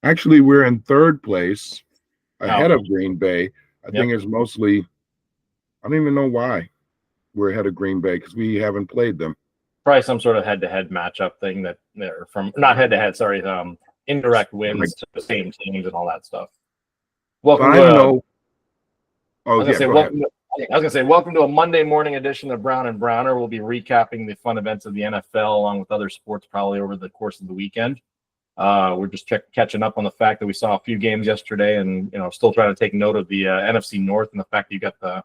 Actually, we're in third place ahead Oh, of Green Bay. I yep. think it's mostly, I don't even know why we're ahead of Green Bay because we haven't played them. Probably some sort of head-to-head matchup thing that they're from, not head-to-head, sorry, indirect Like, wins to the same teams and all that stuff. so Welcome I to don't a, know. I Oh, was gonna yeah, say go ahead. welcome to a Monday morning edition of Brown and Browner. We'll be recapping the fun events of the NFL along with other sports probably over the course of the weekend. We're just catching up on the fact that we saw a few games yesterday, and still trying to take note of the NFC North and the fact that you got the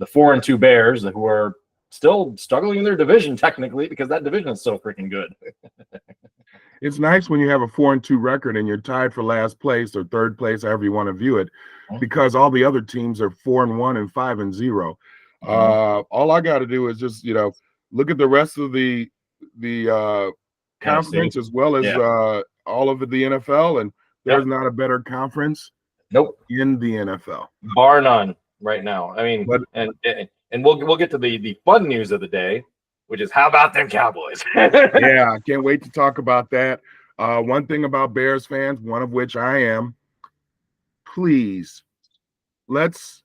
4-2 Bears who are still struggling in their division technically because that division is so freaking good. It's nice when you have a 4-2 record and you're tied for last place or third place, however you want to view it, because all the other teams are 4-1 and 5-0. All I got to do is just look at the rest of the conference as well as all of the NFL, and there's not a better conference. Nope. In the NFL, bar none right now. I mean, but, and we'll get to the fun news of the day, which is how about them Cowboys? Yeah, I can't wait to talk about that. One thing about Bears fans, one of which I am, please let's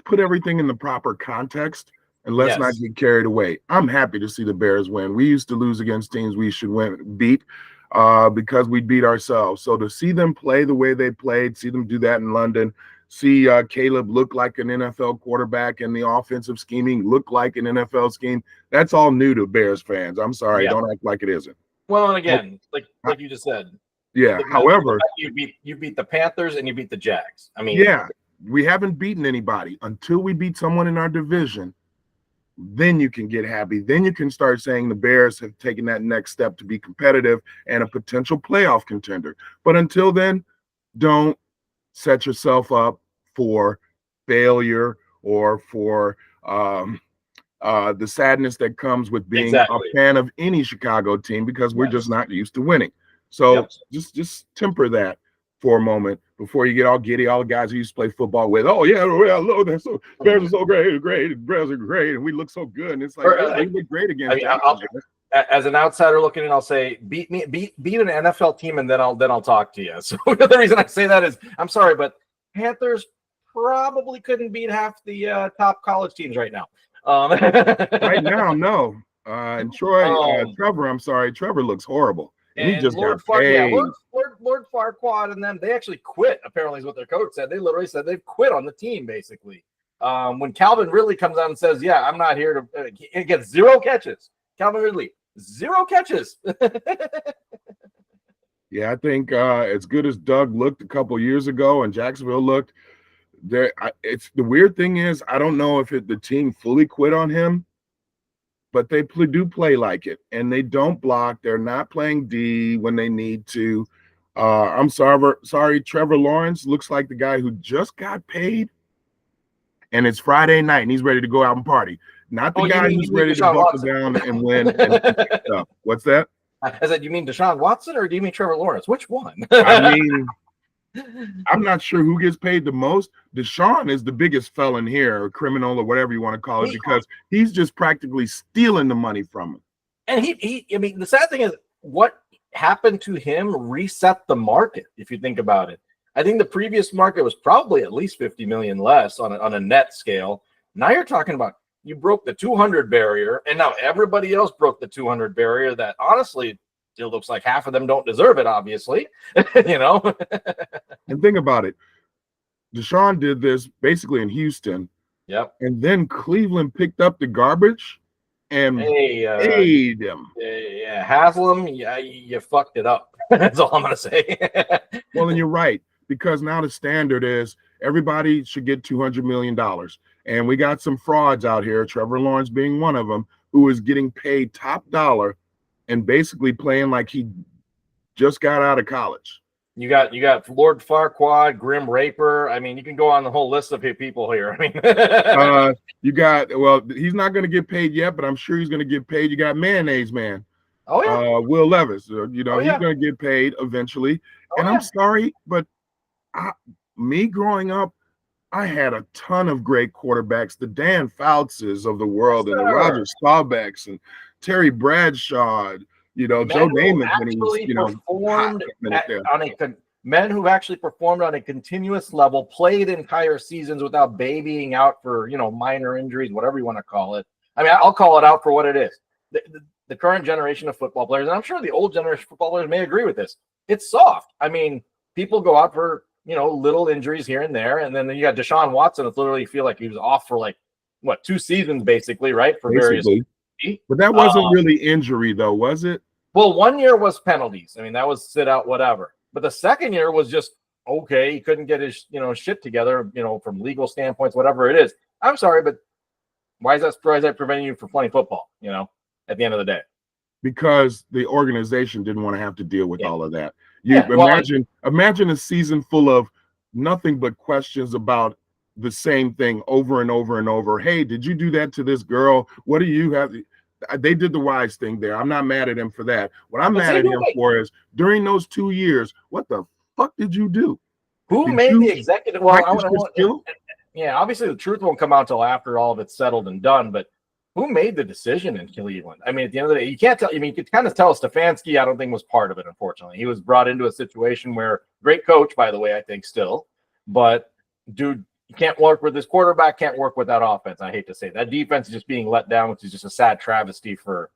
put everything in the proper context and let's not get carried away. I'm happy to see the Bears win. We used to lose against teams we should beat because we beat ourselves. So to see them play the way they played, see them do that in London, see Caleb look like an NFL quarterback and the offensive scheming look like an NFL scheme, that's all new to Bears fans. I'm sorry, don't act like it isn't. Well, and again, like you just said. Yeah. However, you beat the Panthers and you beat the Jags. I mean, yeah, we haven't beaten anybody until we beat someone in our division. Then you can get happy. Then you can start saying the Bears have taken that next step to be competitive and a potential playoff contender. But until then, don't set yourself up for failure or for the sadness that comes with being a fan of any Chicago team because we're just not used to winning. So just temper that for a moment before you get all giddy. All the guys who used to play football with, oh yeah, I love that. So Bears are so great, Bears are great, and we look so good. And it's like we look great against. As an outsider looking in, I'll say beat an NFL team, and then I'll talk to you. So the reason I say that is I'm sorry, but Panthers probably couldn't beat half the top college teams right now. Right now, no. And Trevor, I'm sorry, Trevor looks horrible. And he just got paid. Lord Farquaad and them, they actually quit, apparently is what their coach said. They literally said they've quit on the team, basically. When Calvin Ridley comes out and says, yeah, I'm not here to he gets 0 catches. Calvin Ridley, 0 catches. Yeah, I think as good as Doug looked a couple years ago and Jacksonville looked, it's the weird thing is I don't know if the team fully quit on him, but they do play like it, and they don't block. They're not playing D when they need to. I'm sorry, Trevor Lawrence looks like the guy who just got paid, and it's Friday night, and he's ready to go out and party. Not the guy who's ready to buckle down and win. And what's that? I said, you mean Deshaun Watson or do you mean Trevor Lawrence? Which one? I mean, I'm not sure who gets paid the most. Deshaun is the biggest felon here, or criminal, or whatever you want to call it, because he's just practically stealing the money from him. And I mean, the sad thing is what happened to him reset the market, if you think about it. I think the previous market was probably at least 50 million less on a net scale. Now you're talking about you broke the 200 barrier, and now everybody else broke the 200 barrier that honestly it looks like half of them don't deserve it, obviously. And think about it. Deshaun did this basically in Houston. Yep. And then Cleveland picked up the garbage and paid him. Yeah, Haslam, you fucked it up. That's all I'm going to say. Well, and you're right, because now the standard is everybody should get $200 million. And we got some frauds out here, Trevor Lawrence being one of them, who is getting paid top dollar and basically playing like he just got out of college. You got Lord Farquaad, Grim Raper. I mean, you can go on the whole list of people here. I mean, he's not going to get paid yet, but I'm sure he's going to get paid. You got Mayonnaise Man. Oh yeah. Will Levis. He's going to get paid eventually. I'm sorry, but me growing up, I had a ton of great quarterbacks, the Dan Fouts of the world, and the Roger Staubachs and Terry Bradshaw, Joe Namath when he was, performed hot there. Men who actually performed on a continuous level, played entire seasons without babying out for, minor injuries, whatever you want to call it. I mean, I'll call it out for what it is. The current generation of football players, and I'm sure the old generation of football players may agree with this, it's soft. I mean, people go out for, little injuries here and there. And then you got Deshaun Watson. It's literally feel like he was off for 2 seasons, basically, right? For various. But that wasn't really injury, though, was it? Well, 1 year was penalties. I mean, that was sit out, whatever. But the second year was just, okay, he couldn't get his, shit together, from legal standpoints, whatever it is. I'm sorry, but why is that preventing you from playing football, at the end of the day? Because the organization didn't want to have to deal with all of that. Imagine a season full of nothing but questions about the same thing over and over and over. Hey, did you do that to this girl? What do you have? They did the wise thing there. I'm not mad at him for that. What I'm mad at him for is during those 2 years, what the fuck did you do? Who made the executive? Well, obviously the truth won't come out until after all of it's settled and done, but who made the decision in Cleveland? I mean, at the end of the day, you can't tell. I mean, you could kind of tell Stefanski, I don't think, was part of it, unfortunately. He was brought into a situation where, great coach, by the way, I think still, but dude, you can't work with this quarterback, can't work with that offense. I hate to say that defense is just being let down, which is just a sad travesty for,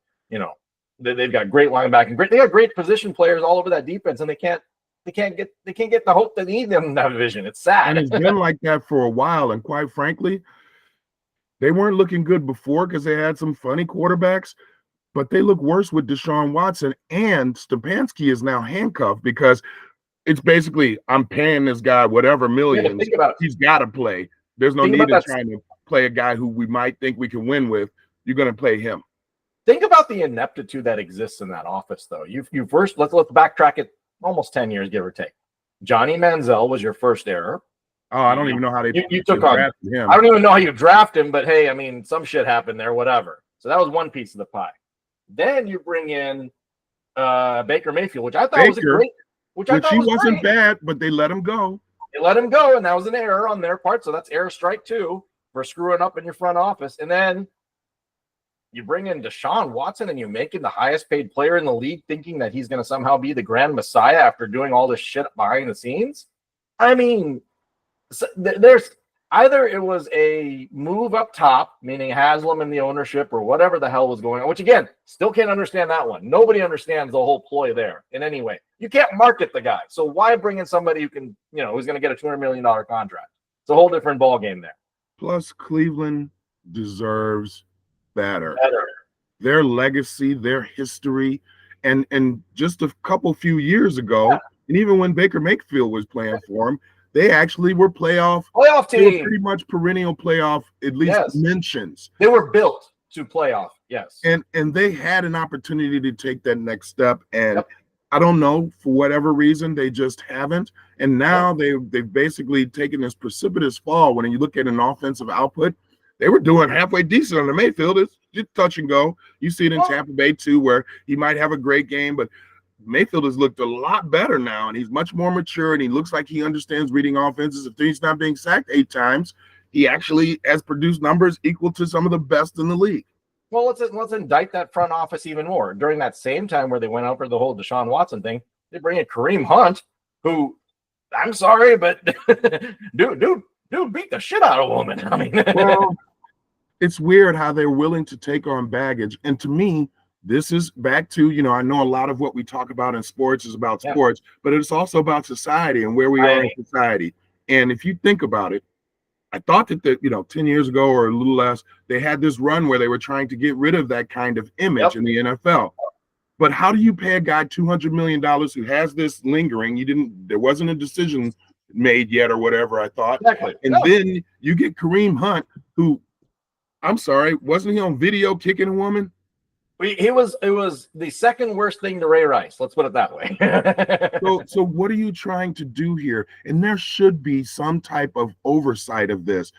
they've got great linebacking, they got great position players all over that defense, and they can't get the hope they need them in that division. It's sad. And it's been like that for a while. And quite frankly, they weren't looking good before because they had some funny quarterbacks, but they look worse with Deshaun Watson, and Stefanski is now handcuffed because it's basically, I'm paying this guy whatever millions. He's got to play. There's no need in trying to play a guy who we might think we can win with. You're going to play him. Think about the ineptitude that exists in that office, though. You first, let's backtrack it almost 10 years, give or take. Johnny Manziel was your first error. Oh, I don't even know how you took on him. I don't even know how you draft him, but hey, I mean, some shit happened there, whatever. So that was one piece of the pie. Then you bring in Baker Mayfield, which I thought was a great. Which he wasn't bad, but they let him go. They let him go, and that was an error on their part. So that's error strike 2 for screwing up in your front office. And then you bring in Deshaun Watson, and you make him the highest paid player in the league, thinking that he's going to somehow be the grand messiah after doing all this shit behind the scenes. I mean, there's either it was a move up top, meaning Haslam and the ownership or whatever the hell was going on, which again, still can't understand that one. Nobody understands the whole ploy there in any way. You can't market the guy. So why bring in somebody who can, who's going to get a $200 million contract? It's a whole different ball game there. Plus, Cleveland deserves better. Their legacy, their history, and just a few years ago, and even when Baker Mayfield was playing for him, they actually were playoff team. They were pretty much perennial playoff, at least mentions. They were built to playoff, yes. And they had an opportunity to take that next step, and I don't know, for whatever reason, they just haven't. And now they've basically taken this precipitous fall. When you look at an offensive output, they were doing halfway decent on the Mayfield. It's just touch and go. You see it in Tampa Bay too, where he might have a great game, but Mayfield has looked a lot better now, and he's much more mature, and he looks like he understands reading offenses. If he's not being sacked 8 times, he actually has produced numbers equal to some of the best in the league. Well, let's indict that front office even more. During that same time where they went over the whole Deshaun Watson thing, they bring in Kareem Hunt, who, I'm sorry, but dude beat the shit out of a woman. I mean, well, it's weird how they're willing to take on baggage, and to me, this is back to, I know a lot of what we talk about in sports is about sports, but it's also about society and where we are in society. And if you think about it, I thought that 10 years ago or a little less, they had this run where they were trying to get rid of that kind of image in the NFL. But how do you pay a guy $200 million who has this lingering? There wasn't a decision made yet or whatever, I thought. Exactly. And then you get Kareem Hunt, who, I'm sorry, wasn't he on video kicking a woman? It was the second worst thing to Ray Rice. Let's put it that way. So what are you trying to do here? And there should be some type of oversight of this.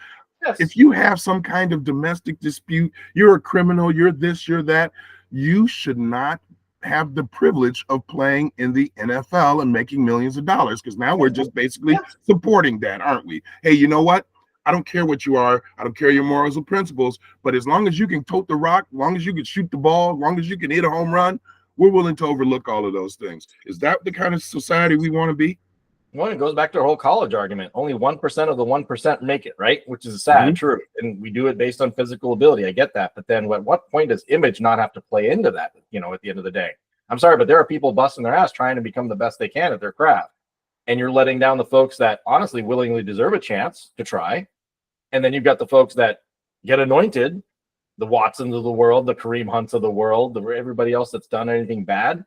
Yes. If you have some kind of domestic dispute, you're a criminal, you're this, you're that, you should not have the privilege of playing in the NFL and making millions of dollars, because now we're just basically supporting that, aren't we? Hey, you know what? I don't care what you are. I don't care your morals or principles. But as long as you can tote the rock, as long as you can shoot the ball, as long as you can hit a home run, we're willing to overlook all of those things. Is that the kind of society we want to be? Well, it goes back to our whole college argument. Only 1% of the 1% make it, right? Which is a sad truth. And we do it based on physical ability. I get that. But then at what point does image not have to play into that, at the end of the day? I'm sorry, but there are people busting their ass trying to become the best they can at their craft. And you're letting down the folks that honestly willingly deserve a chance to try. And then you've got the folks that get anointed, the Watsons of the world, the Kareem Hunts of the world, everybody else that's done anything bad.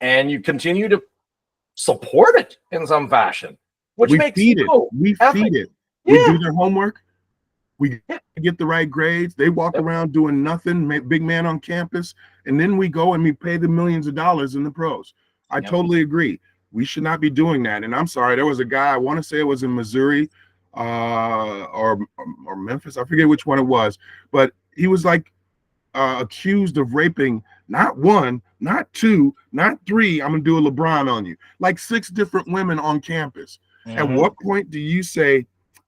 And you continue to support it in some fashion, which we makes feed it. We feed it. We do their homework. We get the right grades. They walk around doing nothing, big man on campus, and then we go and we pay the millions of dollars in the pros. I totally agree. We should not be doing that. And I'm sorry, there was a guy, I want to say it was in Missouri or Memphis. I forget which one it was, but he was like accused of raping not one, not two, not three. I'm going to do a LeBron on you. Like 6 different women on campus. At what point do you say,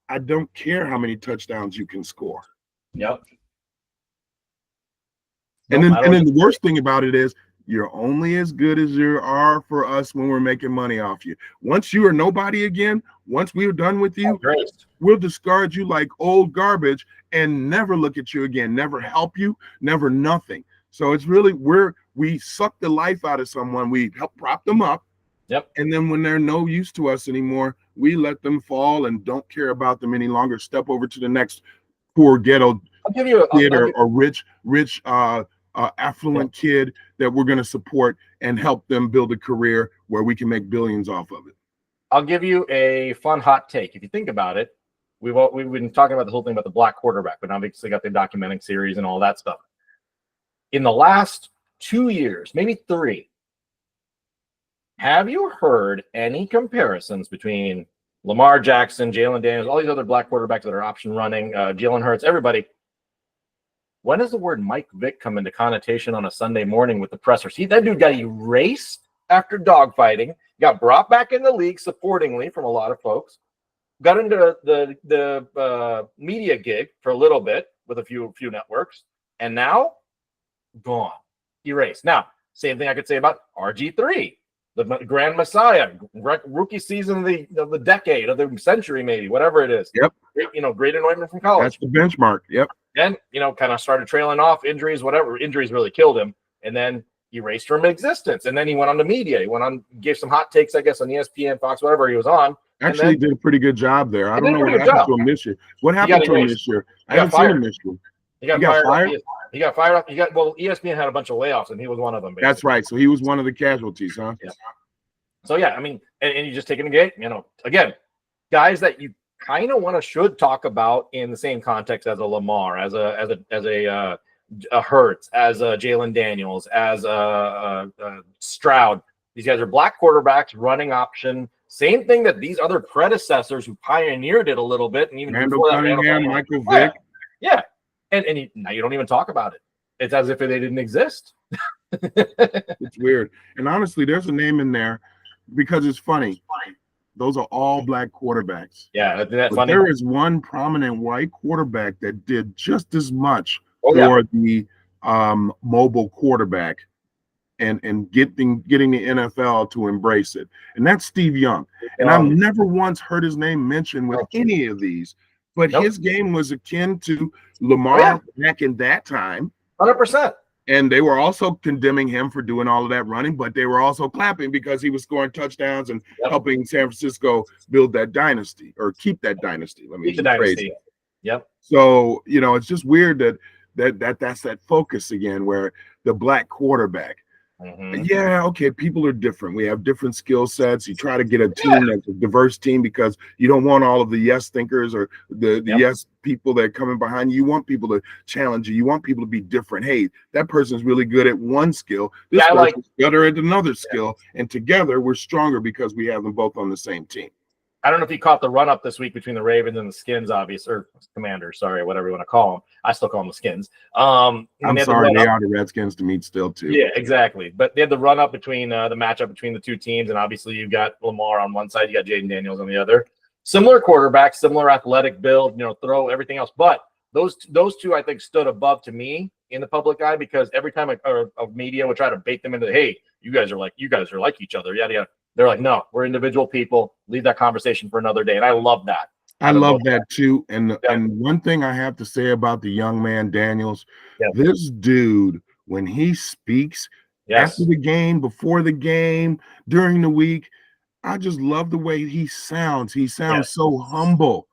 I don't care how many touchdowns you can score? Yep. And then the worst thing about it is you're only as good as you are for us when we're making money off you. Once you are nobody again, once we're done with you, we'll discard you like old garbage and never look at you again, never help you, never nothing. So it's really we suck the life out of someone. We help prop them up. Yep. And then when they're no use to us anymore, we let them fall and don't care about them any longer. Step over to the next poor ghetto kid or rich affluent kid that we're going to support and help them build a career where we can make billions off of it. I'll give you a fun hot take. If you think about it, we've been talking about the whole thing about the black quarterback, but obviously got the documenting series and all that stuff. In the last 2 years, maybe 3, have you heard any comparisons between Lamar Jackson, Jalen Daniels, all these other black quarterbacks that are option running, Jalen Hurts, everybody? When does the word Mike Vick come into connotation on a Sunday morning with the presser? See, that dude got erased after dogfighting, got brought back in the league supportingly from a lot of folks, got into the media gig for a little bit with a few networks, and now gone, erased. Now, same thing I could say about RG3, the grand messiah, rookie season of the decade, of the century, maybe, whatever it is. Yep. Great anointment from college. That's the benchmark. Yep. Then, kind of started trailing off, injuries, whatever. Injuries really killed him. And then erased from existence. And then he went on to media. He went on, gave some hot takes, I guess, on ESPN, Fox, whatever he was on. Actually, did a pretty good job there. I don't know what happened to him this year. What happened to him this year? I haven't seen him this year. He got fired. He got fired up. ESPN had a bunch of layoffs, and he was one of them. Basically. That's right. So he was one of the casualties, huh? Yeah. So yeah, I mean, and you just taking a game, again, guys that you kind of should talk about in the same context as a Lamar, as a Hurts, as a Jalen Daniels, as a Stroud. These guys are black quarterbacks running option. Same thing that these other predecessors who pioneered it a little bit, and even Randall Cunningham, Michael Vick. Yeah. And now you don't even talk about it. It's as if they didn't exist. It's weird. And honestly, there's a name in there because it's funny. Those are all black quarterbacks. Yeah, that's funny. There is one prominent white quarterback that did just as much for the mobile quarterback and getting the NFL to embrace it. And that's Steve Young. And I've never once heard his name mentioned with any of these. But his game was akin to Lamar back in that time. 100%. And they were also condemning him for doing all of that running, but they were also clapping because he was scoring touchdowns and helping San Francisco build that dynasty or keep that dynasty. Let me keep the dynasty. Yep. So, it's just weird that's that focus again where the black quarterback. Mm-hmm. Yeah, okay, people are different. We have different skill sets. You try to get a team that's a diverse team because you don't want all of the yes thinkers or the yes people that are coming behind you. You want people to challenge you. You want people to be different. Hey, that person's really good at one skill. This person's better at another skill. And together we're stronger because we have them both on the same team. I don't know if you caught the run-up this week between the Ravens and the Skins, obviously, or Commanders, sorry, whatever you want to call them. I still call them the Skins. I'm sorry, they are the Redskins to meet still, too. Yeah, exactly. But they had the run-up between the matchup between the two teams, and obviously you've got Lamar on one side, you got Jaden Daniels on the other. Similar quarterback, similar athletic build, throw, everything else. But those two I think stood above to me in the public eye, because every time a media would try to bait them into, hey, you guys are like each other, yada yada. They're like, no, we're individual people. Leave that conversation for another day. And I love that. I love that too. And one thing I have to say about the young man Daniels, this dude, when he speaks after the game, before the game, during the week, I just love the way he sounds. He sounds so humble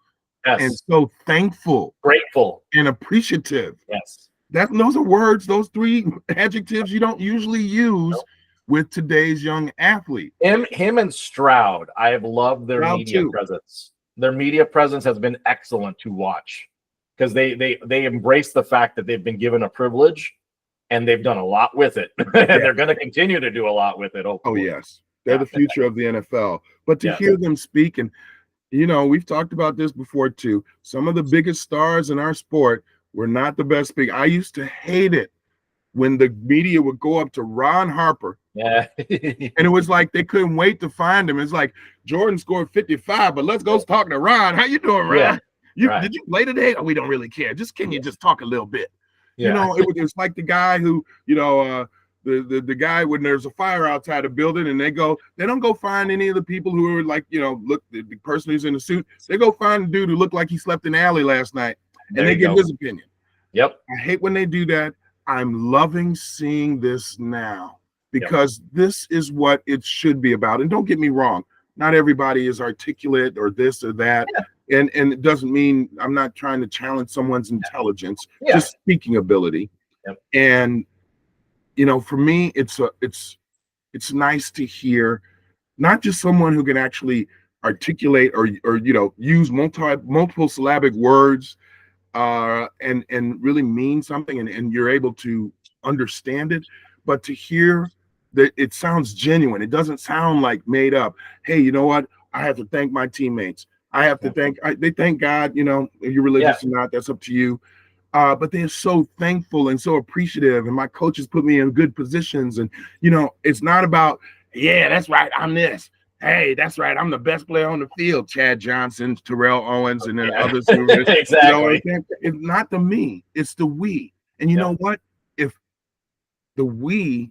and so thankful, grateful, and appreciative. Yes. Those are words, those three adjectives you don't usually use with today's young athlete. Him and Stroud, I have loved their media presence. Their media presence has been excellent to watch, because they embrace the fact that they've been given a privilege and they've done a lot with it. And they're going to continue to do a lot with it. Hopefully. Oh, yes. They're the future of the NFL. But to hear them speak, and, we've talked about this before too. Some of the biggest stars in our sport were not the best speakers. I used to hate it when the media would go up to Ron Harper. Yeah. And it was like they couldn't wait to find him. It's like, Jordan scored 55, but let's go talk to Ron. How you doing, Ron? Did you play today? Oh, we don't really care. Can you just talk a little bit? Yeah. It was like the guy who, the guy when there's a fire outside a building, and they don't go find any of the people who are like, look, the person who's in the suit. They go find a dude who looked like he slept in the alley last night, and they give his opinion. Yep. I hate when they do that. I'm loving seeing this now, because this is what it should be about. And don't get me wrong, not everybody is articulate or this or that. Yeah. And it doesn't mean I'm not trying to challenge someone's intelligence, just speaking ability. Yep. And, for me, it's nice to hear not just someone who can actually articulate or use multiple syllabic words and really mean something, and you're able to understand it, but to hear that it sounds genuine. It doesn't sound like made up. Hey, you know what? I have to thank my teammates. I have to they thank God, if you're religious or not, that's up to you. But they're so thankful and so appreciative. And my coaches put me in good positions. And, it's not about, that's right, I'm this. Hey, that's right, I'm the best player on the field. Chad Johnson, Terrell Owens, and then others. Who exactly. It's not the me, it's the we. And you know what? If the we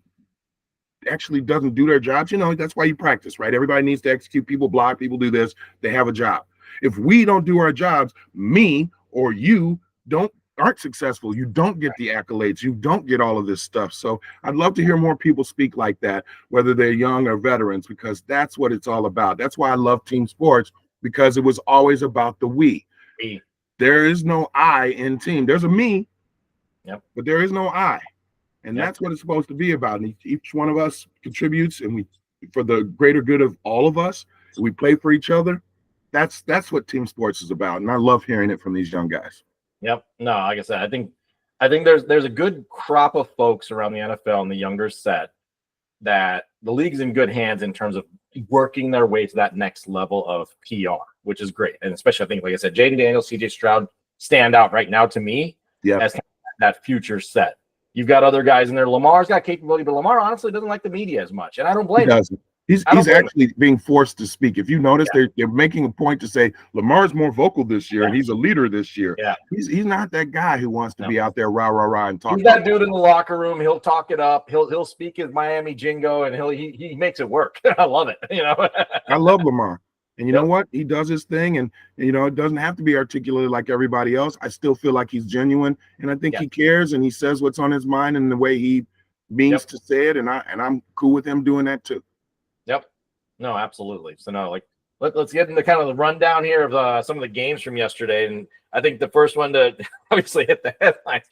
actually doesn't do their jobs, that's why you practice, right? Everybody needs to execute. People block, people do this. They have a job. If we don't do our jobs, me or you aren't successful. You don't get the accolades. You don't get all of this stuff. So I'd love to hear more people speak like that, whether they're young or veterans, because that's what it's all about. That's why I love team sports, because it was always about the we. There is no I in team. There's a me, but there is no I. And that's what it's supposed to be about. And each one of us contributes, and for the greater good of all of us, we play for each other. That's what team sports is about. And I love hearing it from these young guys. Yep. No, like I said, I think there's a good crop of folks around the NFL and the younger set that the league's in good hands in terms of working their way to that next level of PR, which is great. And especially, I think, like I said, Jaden Daniels, CJ Stroud stand out right now to me as that future set. You've got other guys in there. Lamar's got capability, but Lamar honestly doesn't like the media as much, and I don't blame him. He's actually being forced to speak. If you notice, they're making a point to say Lamar's more vocal this year, and he's a leader this year. Yeah, he's not that guy who wants to be out there rah rah rah and talk. He's that dude in the locker room. He'll talk it up. He'll speak his Miami jingo, and he makes it work. I love it. I love Lamar, and you know what? He does his thing, and it doesn't have to be articulated like everybody else. I still feel like he's genuine, and I think he cares, and he says what's on his mind and the way he means to say it, and I'm cool with him doing that too. Yep. No, absolutely. So no, let's get into kind of the rundown here of some of the games from yesterday. And I think the first one to obviously hit the headlines.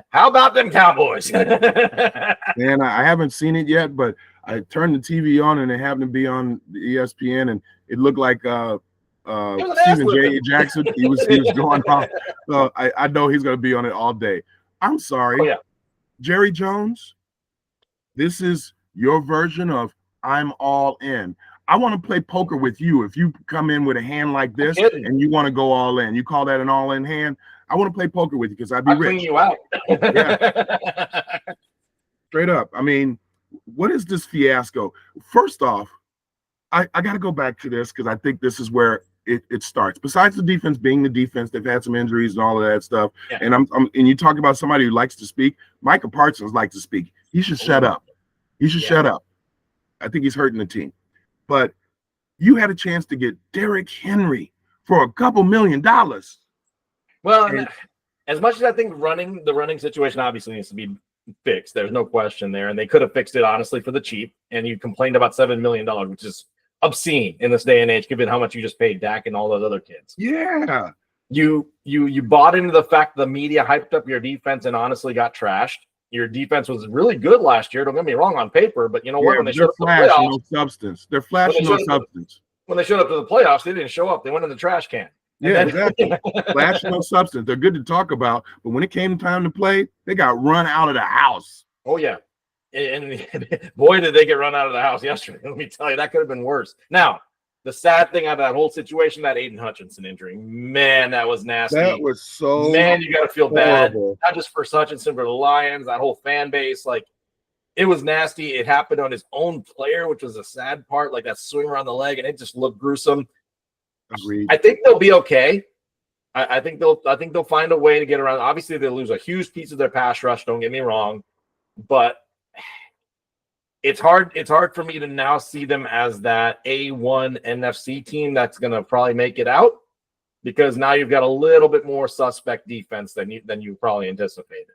How about them Cowboys? Man, I haven't seen it yet, but I turned the TV on and it happened to be on the ESPN, and it looked like Steven J. Jackson. He was going off. So I know he's going to be on it all day. I'm sorry. Jerry Jones, this is your version of I'm all in. I want to play poker with you. If you come in with a hand like this and you want to go all in, you call that an all-in hand? I want to play poker with you because I'd be rich. Clean you out. Straight up. I mean, what is this fiasco? First off, I got to go back to this because I think this is where it starts. Besides the defense being the defense, they've had some injuries and all of that stuff. Yeah. And and you talk about somebody who likes to speak. Micah Parsons likes to speak. He should shut up. He should shut up. I think he's hurting the team. But you had a chance to get Derrick Henry for a couple $1 million. Well, and as much as I think the running situation obviously needs to be fixed, there's no question there, and they could have fixed it honestly for the cheap. And you complained about $7 million, which is obscene in this day and age, given how much you just paid Dak and all those other kids. Yeah, you bought into the fact the media hyped up your defense and honestly got trashed. Your defense was really good last year. Don't get me wrong on paper, but you know what? When they showed up to the playoffs, no substance. They're flashing no substance. When they showed up to the playoffs, they didn't show up. They went in the trash can. Yeah, exactly. Flash no substance. They're good to talk about, but when it came time to play, they got run out of the house. Oh yeah, and boy, did they get run out of the house yesterday. Let me tell you, that could have been worse. Now, the sad thing out of that whole situation, that Aiden Hutchinson injury, man, that was nasty. That was so man, you got to feel horrible. bad, not just for Hutchinson, but the Lions, that whole fan base. Like, it was nasty. It happened on his own player, which was a sad part, like that swing around the leg, and it just looked gruesome. Agreed. I think they'll be okay. I think they'll find a way to get around. Obviously, they'll lose a huge piece of their pass rush. Don't get me wrong, but it's hard. It's hard for me to now see them as that A1 NFC team that's going to probably make it out, because now you've got a little bit more suspect defense than you probably anticipated.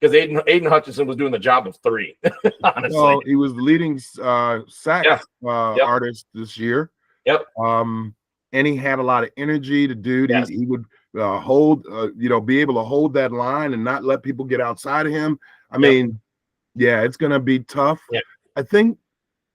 Because Aiden Hutchinson was doing the job of 3. Honestly, well, he was the leading sack artist this year. Yep. And he had a lot of energy. The dude, he would hold, be able to hold that line and not let people get outside of him. I mean, yeah, it's going to be tough. Yeah. I think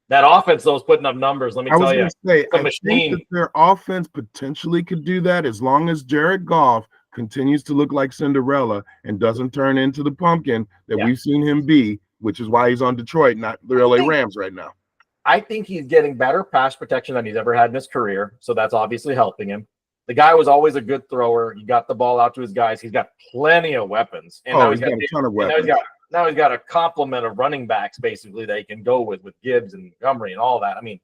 that offense, though, is putting up numbers. Let me tell you. I think that their offense potentially could do that as long as Jared Goff continues to look like Cinderella and doesn't turn into the pumpkin that we've seen him be, which is why he's on Detroit, not the LA Rams right now. I think he's getting better pass protection than he's ever had in his career, so that's obviously helping him. The guy was always a good thrower. He got the ball out to his guys. He's got plenty of weapons. And now he's got a ton of weapons. Now he's got a complement of running backs, basically, that he can go with Gibbs and Montgomery and all that. I mean,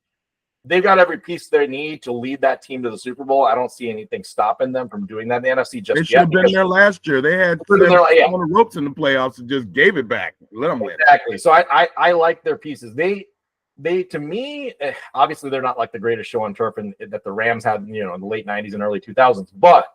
they've got every piece they need to lead that team to the Super Bowl. I don't see anything stopping them from doing that in the NFC just yet. They should have been there last year. They had on the ropes in the playoffs and just gave it back. Let them win. Exactly. So I like their pieces. They to me, obviously they're not like the greatest show on turf that the Rams had, in the late 90s and early 2000s, but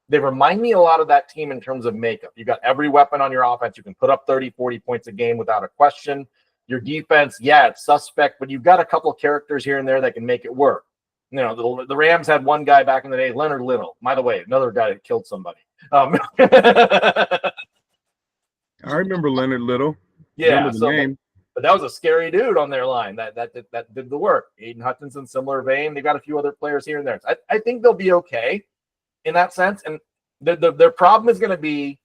they remind me a lot of that team in terms of makeup. You got every weapon on your offense. You can put up 30, 40 points a game without a question. Your defense, it's suspect, but you've got a couple of characters here and there that can make it work. The Rams had one guy back in the day, Leonard Little. By the way, another guy that killed somebody. I remember Leonard Little. Yeah, but that was a scary dude on their line that did the work. Aiden Hutchinson, similar vein. They got a few other players here and there. So I think they'll be okay in that sense. And their problem is going to be,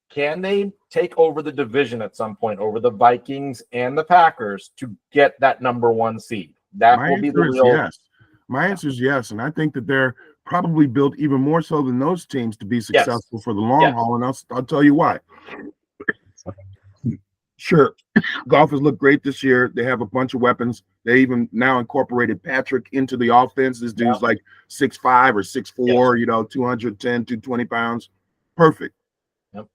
can they take over the division at some point over the Vikings and the Packers to get that number 1 seed? That will be the real. Yes. My answer is yes, and I think that they're probably built even more so than those teams to be successful for the long haul. And I'll tell you why. Sure, Goff has looked great this year. They have a bunch of weapons. They even now incorporated Patrick into the offense. This dude's like 6'5" or 6'4", 210, 220 pounds. Perfect. Yep.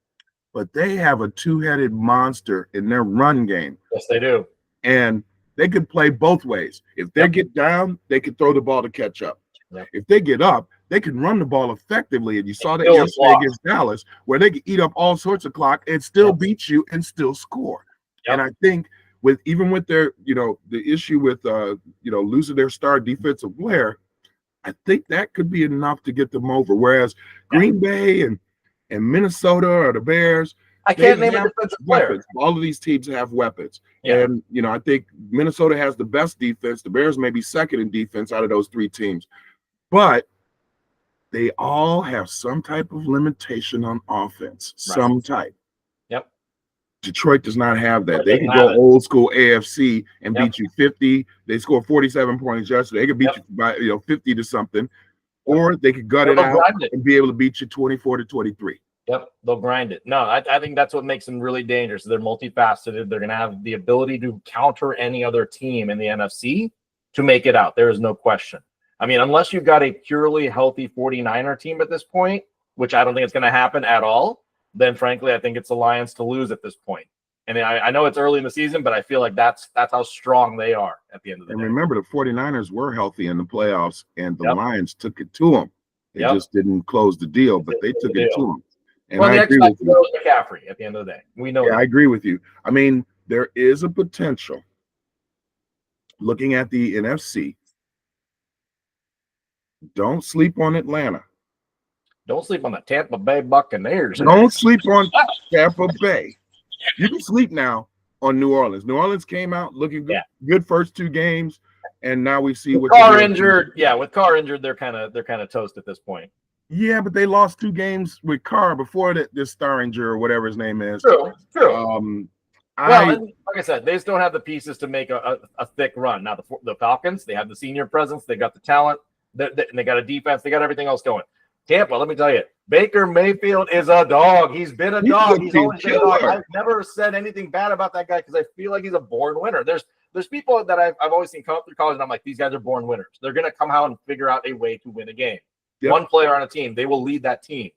But they have a two-headed monster in their run game. Yes, they do. And they could play both ways. If they get down, they could throw the ball to catch up. Yep. If they get up, they can run the ball effectively. And you saw that yesterday against Dallas, where they could eat up all sorts of clock and still beat you and still score. Yep. And I think with their, the issue with, losing their star defensive player, I think that could be enough to get them over. Whereas Green Bay and Minnesota or the Bears, I can't name a defensive player. All of these teams have weapons. Yeah. And, I think Minnesota has the best defense. The Bears may be second in defense out of those 3 teams. But they all have some type of limitation on offense, some type. Yep. Detroit does not have that. They can go old school AFC and beat you 50. They scored 47 points yesterday. They could beat you by 50 to something, or they could gut it out and be able to beat you 24-23. Yep, they'll grind it. No, I think that's what makes them really dangerous. They're multifaceted. They're going to have the ability to counter any other team in the NFC to make it out. There is no question. I mean, unless you've got a purely healthy 49er team at this point, which I don't think it's going to happen at all, then frankly, I think it's the Lions to lose at this point. And I know it's early in the season, but I feel like that's how strong they are at the end of the day. And remember, the 49ers were healthy in the playoffs, and the Lions took it to them. They just didn't close the deal, but they took it to them. And well, I agree with you. Was McCaffrey at the end of the day. We know that. I agree with you. I mean, there is a potential. Looking at the NFC, don't sleep on Atlanta. Don't sleep on the Tampa Bay Buccaneers. Don't sleep on Tampa Bay. You can sleep now on New Orleans. New Orleans came out looking good, good first 2 games, and now we see with Carr injured. Yeah, with Carr injured, they're kind of toast at this point. Yeah, but they lost 2 games with Carr before this Starringer or whatever his name is. True. Like I said, they just don't have the pieces to make a thick run. Now the Falcons, they have the senior presence, they got the talent, they got a defense, they got everything else going. Tampa, let me tell you, Baker Mayfield is a dog. He's been a dog. He's always been a dog. I've never said anything bad about that guy because I feel like he's a born winner. There's people that I've always seen come up through college, and I'm like, these guys are born winners. They're going to come out and figure out a way to win a game. Yep. One player on a team, they will lead that team.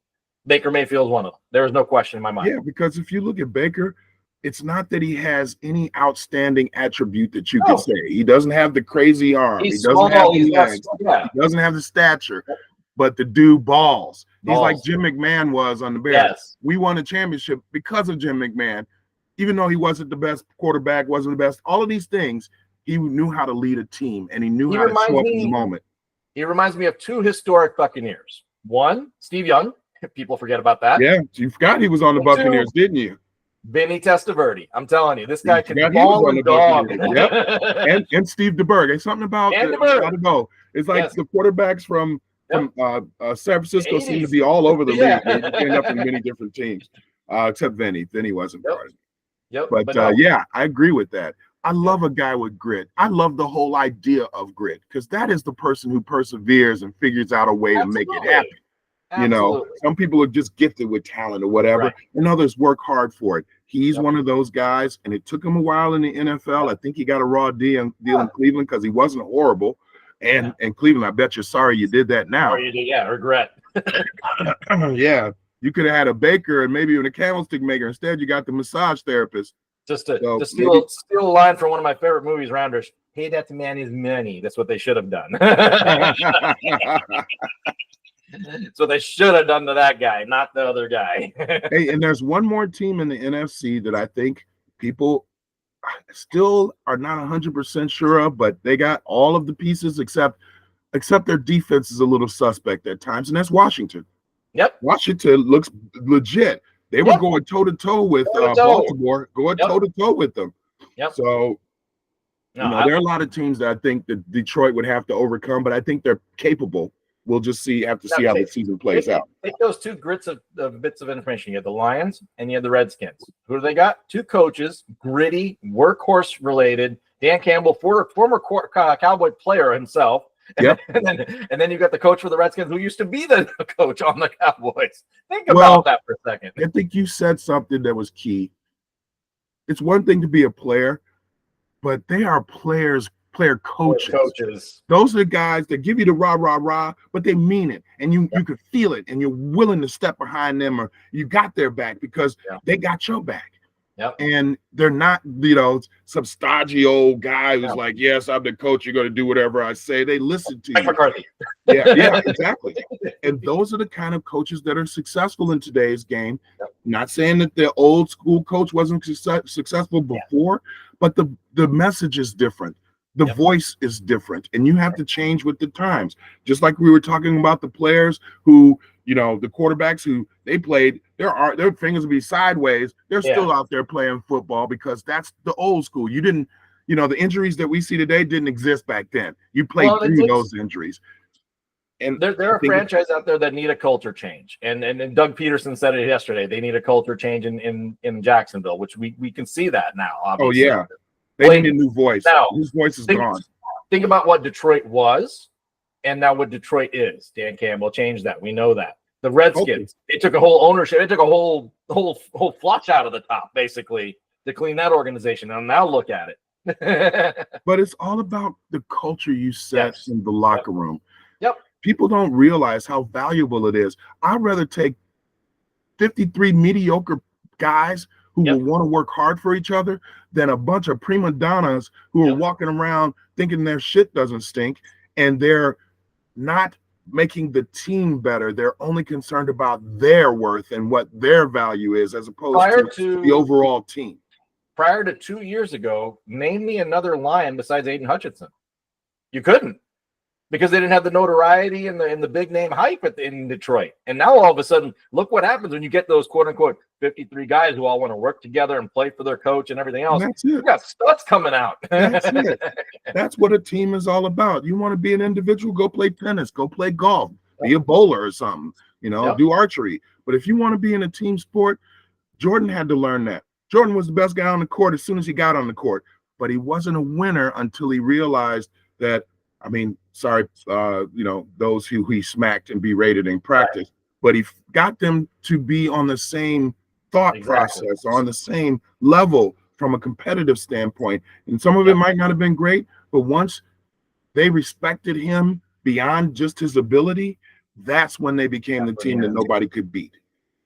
Baker Mayfield is one of them. There is no question in my mind. Yeah, because if you look at Baker, it's not that he has any outstanding attribute that you could say. He doesn't have the crazy arm. He doesn't have the legs. He doesn't have the stature. But the dude balls. He's like Jim McMahon was on the Bears. Yes. We won a championship because of Jim McMahon. Even though he wasn't the best quarterback, wasn't the best, all of these things, he knew how to lead a team, and he knew how to show up in the moment. He reminds me of 2 historic Buccaneers. One, Steve Young. People forget about that. Yeah, you forgot he was on the Buccaneers, didn't you? Vinny Testaverde. I'm telling you, this guy can ball and dog. Yep. and Steve DeBerg. It's something about the It's like the quarterbacks from San Francisco seem to be all over the league. They end up in many different teams, except Vinny. Vinny wasn't part of it. But I agree with that. I love a guy with grit. I love the whole idea of grit because that is the person who perseveres and figures out a way to make it happen. You know, some people are just gifted with talent or whatever, and others work hard for it. He's one of those guys, and it took him a while in the NFL. I think he got a raw deal in Cleveland because he wasn't horrible. And Cleveland, I bet you're sorry you did that now. Or you did, regret. Yeah, you could have had a baker and maybe even a candlestick maker. Instead, you got the massage therapist. Just to steal a line from one of my favorite movies, Rounders. Pay that man his money. That's what they should have done. So they should have done to that guy, not the other guy. Hey, and there's one more team in the NFC that I think people still are not 100% sure of, but they got all of the pieces except their defense is a little suspect at times, and that's Washington. Yep. Washington looks legit. They were going toe-to-toe with Baltimore, going toe-to-toe with them. Yep. So, there are a lot of teams that I think that Detroit would have to overcome, but I think they're capable. We'll just have to see how the season plays out. Take those 2 bits of information. You have the Lions and you have the Redskins. Who do they got? 2 coaches, gritty, workhorse related. Dan Campbell, former Cowboy player himself. Yep. and then you got the coach for the Redskins who used to be the coach on the Cowboys. Think about that for a second. I think you said something that was key. It's one thing to be a player, but they are player coaches. Those are the guys that give you the rah, but they mean it. And you could feel it, and you're willing to step behind them, or you got their back because they got your back. Yep. And they're not, some stodgy old guy who's like, yes, I'm the coach. You're going to do whatever I say. They listen to you. McCarthy. Yeah, exactly. And those are the kind of coaches that are successful in today's game. Yep. Not saying that the old school coach wasn't successful before, but the message is different. The voice is different, and you have to change with the times. Just like we were talking about the players who, the quarterbacks who they played, their fingers would be sideways. They're still out there playing football because that's the old school. You didn't, the injuries that we see today didn't exist back then. You played through those injuries. And there are franchises out there that need a culture change. And Doug Peterson said it yesterday. They need a culture change in Jacksonville, which we can see that now, obviously. Oh, yeah. They need a new voice. Now, whose voice is gone. Think about what Detroit was and now what Detroit is. Dan Campbell changed that. We know that. The Redskins, they took a whole ownership. They took a whole flush out of the top, basically, to clean that organization. And now look at it. But it's all about the culture you set in the locker room. Yep. People don't realize how valuable it is. I'd rather take 53 mediocre guys who will want to work hard for each other than a bunch of prima donnas who are walking around thinking their shit doesn't stink and they're not making the team better. They're only concerned about their worth and what their value is as opposed to the overall team. Prior to 2 years ago, name me another Lion besides Aiden Hutchinson. You couldn't, because they didn't have the notoriety and the big name hype in Detroit. And now all of a sudden, look what happens when you get those quote unquote 53 guys who all want to work together and play for their coach and everything else. And that's it. You got studs coming out. That's it. That's what a team is all about. You want to be an individual, go play tennis, go play golf, be a bowler or something, do archery. But if you want to be in a team sport, Jordan had to learn that. Jordan was the best guy on the court as soon as he got on the court, but he wasn't a winner until he realized that, those who he smacked and berated in practice, but he got them to be on the same thought process, on the same level from a competitive standpoint. And some of it might not have been great, but once they respected him beyond just his ability, that's when they became the team that nobody could beat.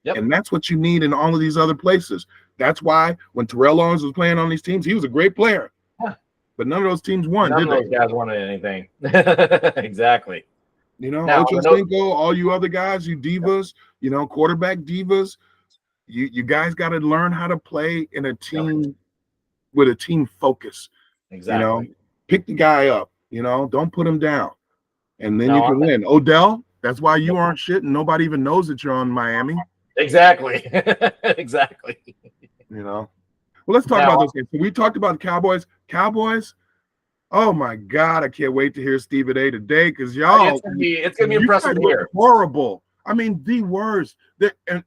And that's what you need in all of these other places. That's why when Terrell Owens was playing on these teams, he was a great player. But none of those teams won, None did of they? those guys wanted anything. Exactly. Ochocinco, all you other guys, you divas, quarterback divas, you guys got to learn how to play in a team with a team focus. Exactly. Pick the guy up, don't put him down. And then you can win. Odell, that's why you aren't shit and nobody even knows that you're on Miami. Exactly. Exactly. Well, let's talk about those games. So we talked about the Cowboys. Cowboys, oh my God, I can't wait to hear Stephen A today because y'all, it's gonna be impressive here. Horrible. I mean, the worst.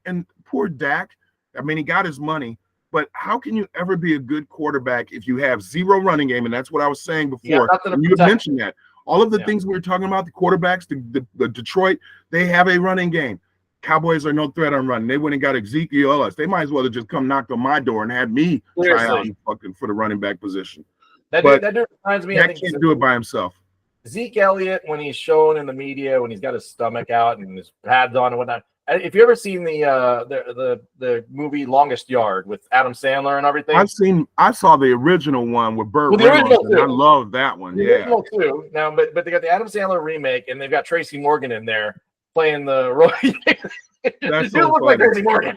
And poor Dak. I mean, he got his money, but how can you ever be a good quarterback if you have zero running game? And that's what I was saying before. You mentioned that. All of the things we were talking about, the quarterbacks, the Detroit, they have a running game. Cowboys are no threat on running. They went and got Ezekiel Ellis. They might as well have just come knocked on my door and had me try out fucking for the running back position. That dude reminds me. I can't do it by himself. Zeke Elliott, when he's shown in the media, when he's got his stomach out and his pads on and whatnot. If you ever seen the movie Longest Yard with Adam Sandler and everything, I saw the original one with Burt Reynolds. I love that one. The original too. Now, but they got the Adam Sandler remake, and they've got Tracy Morgan in there playing the role. That's so look like Tracy Morgan.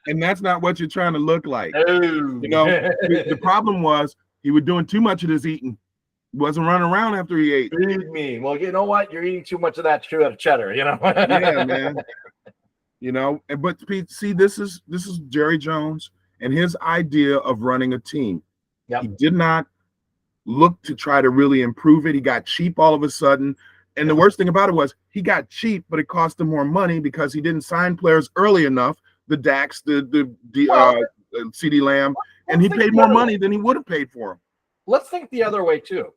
And that's not what you're trying to look like. Oh. The problem was he was doing too much of this eating. He wasn't running around after he ate. Feed me. Well, you know what? You're eating too much of that cheddar, Yeah, man. But see, this is Jerry Jones and his idea of running a team. He did not look to try to really improve it. He got cheap all of a sudden. And the worst thing about it was he got cheap, but it cost him more money because he didn't sign players early enough, the Dax, the CeeDee Lamb, and he paid more money than he would have paid for him. Let's think the other way, too.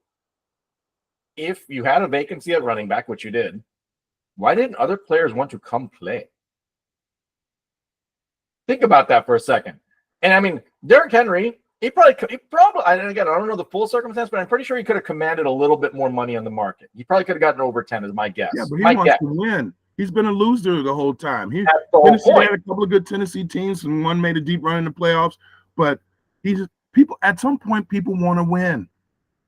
If you had a vacancy at running back, which you did, why didn't other players want to come play? Think about that for a second. And I mean, Derrick Henry, he probably, and again, I don't know the full circumstance, but I'm pretty sure he could have commanded a little bit more money on the market. He probably could have gotten over 10, is my guess. Yeah, but he wants to win. He's been a loser the whole time. Tennessee had a couple of good Tennessee teams, and one made a deep run in the playoffs. But at some point, people want to win.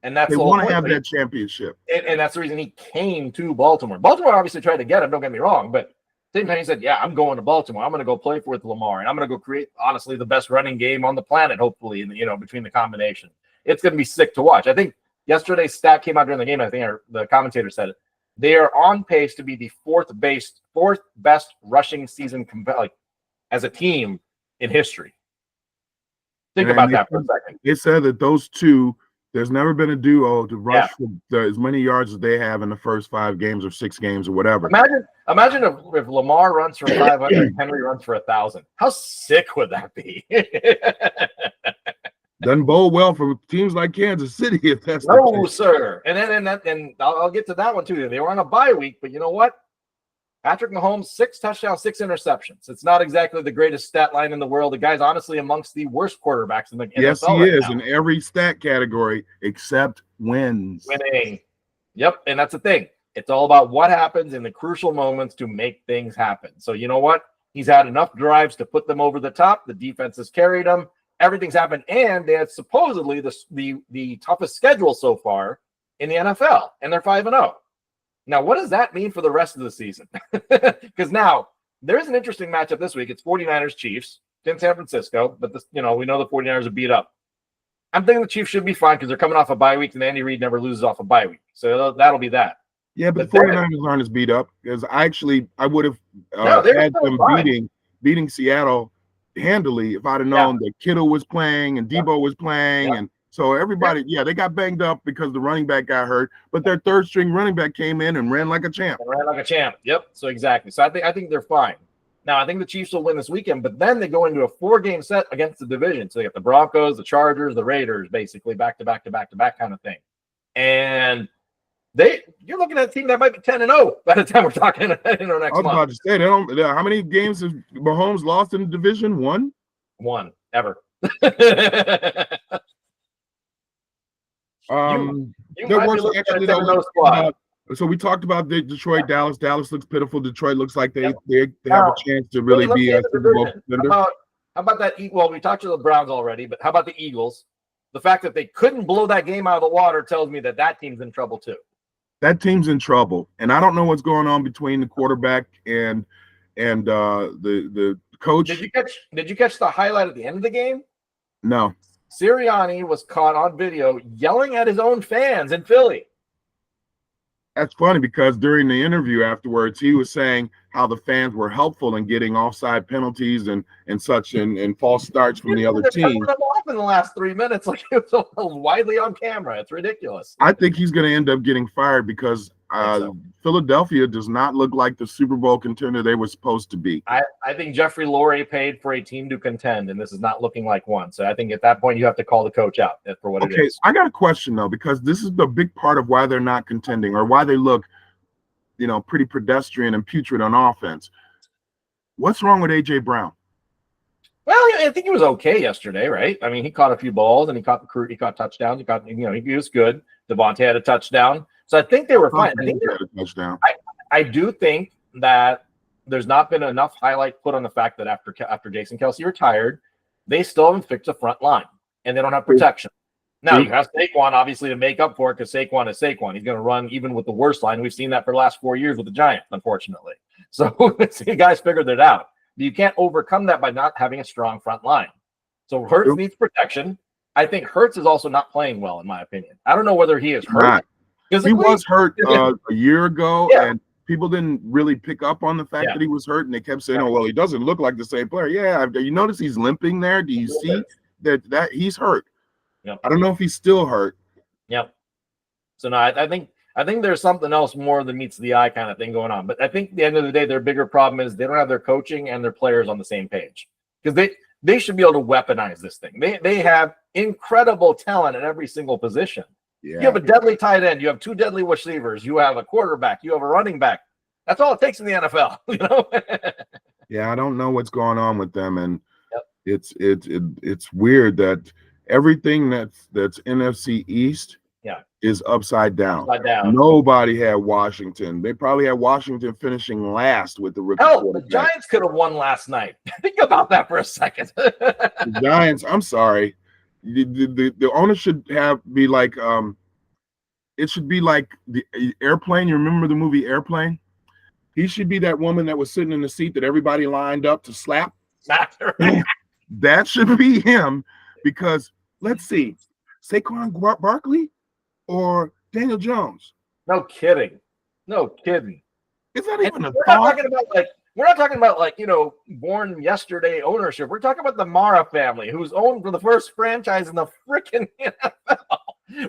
And that's they want to have that championship. And that's the reason he came to Baltimore. Baltimore obviously tried to get him, don't get me wrong, but same time he said, yeah, I'm going to Baltimore. I'm going to go play with Lamar, and I'm going to go create, honestly, the best running game on the planet, hopefully, between the combination. It's going to be sick to watch. I think yesterday's stat came out during the game. I think the commentator said it. They are on pace to be the fourth best rushing season as a team in history. Think about that for a second. They said that those two, there's never been a duo to rush for as many yards as they have in the first 5 games or 6 games or whatever. Imagine if Lamar runs for 500 and Henry runs for 1,000. How sick would that be? Doesn't bode well for teams like Kansas City if that's no, sir. And I'll get to that one too. They were on a bye week, but you know what? Patrick Mahomes, 6 touchdowns, 6 interceptions. It's not exactly the greatest stat line in the world. The guy's honestly amongst the worst quarterbacks in the NFL. Yes, he is in every stat category except wins. Winning. Yep, and that's the thing. It's all about what happens in the crucial moments to make things happen. So you know what? He's had enough drives to put them over the top. The defense has carried them. Everything's happened, and they had supposedly the toughest schedule so far in the NFL, and they're 5-0. Now, what does that mean for the rest of the season? Because now there's an interesting matchup this week. It's 49ers Chiefs in San Francisco, but we know the 49ers are beat up. I'm thinking the Chiefs should be fine because they're coming off a bye week, and Andy Reid never loses off a bye week. So that'll be that. Yeah, but the 49ers aren't as beat up because I would have had them beating Seattle handily if I'd have known that Kittle was playing and Debo was playing. And so everybody, they got banged up because the running back got hurt, but their third string running back came in and ran like a champ. Yep. So exactly. So I think they're fine. Now, I think the Chiefs will win this weekend, but then they go into a 4-game set against the division. So they got the Broncos, the Chargers, the Raiders, basically back to back kind of thing. And you're looking at a team that might be 10-0 by the time we're talking next month. I was about to say, how many games has Mahomes lost in the division? One ever. So we talked about the Detroit, Dallas. Dallas looks pitiful. Detroit looks like they have a chance to really be a Super Bowl contender. How about that? Well, we talked to the Browns already, but how about the Eagles? The fact that they couldn't blow that game out of the water tells me that team's in trouble too. That team's in trouble, and I don't know what's going on between the quarterback and the coach. Did you catch the highlight at the end of the game? No. Sirianni was caught on video yelling at his own fans in Philly. That's funny because during the interview afterwards, he was saying how the fans were helpful in getting offside penalties and such and false starts from the other team. Off in the last 3 minutes, like it was widely on camera. It's ridiculous. I think he's going to end up getting fired because Philadelphia does not look like the Super Bowl contender they were supposed to be. I think Jeffrey Lurie paid for a team to contend, and this is not looking like one. So I think at that point you have to call the coach out for what it is. I got a question though, because this is the big part of why they're not contending or why they look, pretty pedestrian and putrid on offense. What's wrong with AJ Brown? Well, I think he was okay yesterday, right? I mean, he caught a few balls and he caught touchdowns. He was good. Devontae had a touchdown. So I think they were fine. I do think that there's not been enough highlight put on the fact that after Jason Kelce retired, they still haven't fixed the front line and they don't have protection. Now you have Saquon obviously to make up for it because Saquon is Saquon. He's going to run even with the worst line. We've seen that for the last 4 years with the Giants, unfortunately. So the guys figured it out. But you can't overcome that by not having a strong front line. So Hurts needs protection. I think Hurts is also not playing well, in my opinion. I don't know whether he is hurt. He was hurt a year ago, and people didn't really pick up on the fact that he was hurt, and they kept saying, "Oh, well, he doesn't look like the same player." Yeah, you notice he's limping there? Do you see that he's hurt? Yep. I don't know if he's still hurt. Yep. So no, I think there's something else more than meets the eye kind of thing going on. But I think at the end of the day, their bigger problem is they don't have their coaching and their players on the same page because they should be able to weaponize this thing. They have incredible talent at every single position. Yeah. You have a deadly tight end. You have 2 deadly receivers. You have a quarterback. You have a running back. That's all it takes in the NFL. Yeah, I don't know what's going on with them, and it's weird that everything that's NFC East is upside down. Nobody had Washington. They probably had Washington finishing last with the rookie quarterback. The Giants could have won last night. Think about that for a second. The Giants, I'm sorry. The owner should be like it should be like the Airplane. You remember the movie Airplane? He should be that woman that was sitting in the seat that everybody lined up to slap. That should be him because let's see, Saquon Barkley or Daniel Jones. No kidding. Is that even a thought? We're not talking about born yesterday ownership. We're talking about the Mara family, who's owned for the first franchise in the freaking NFL.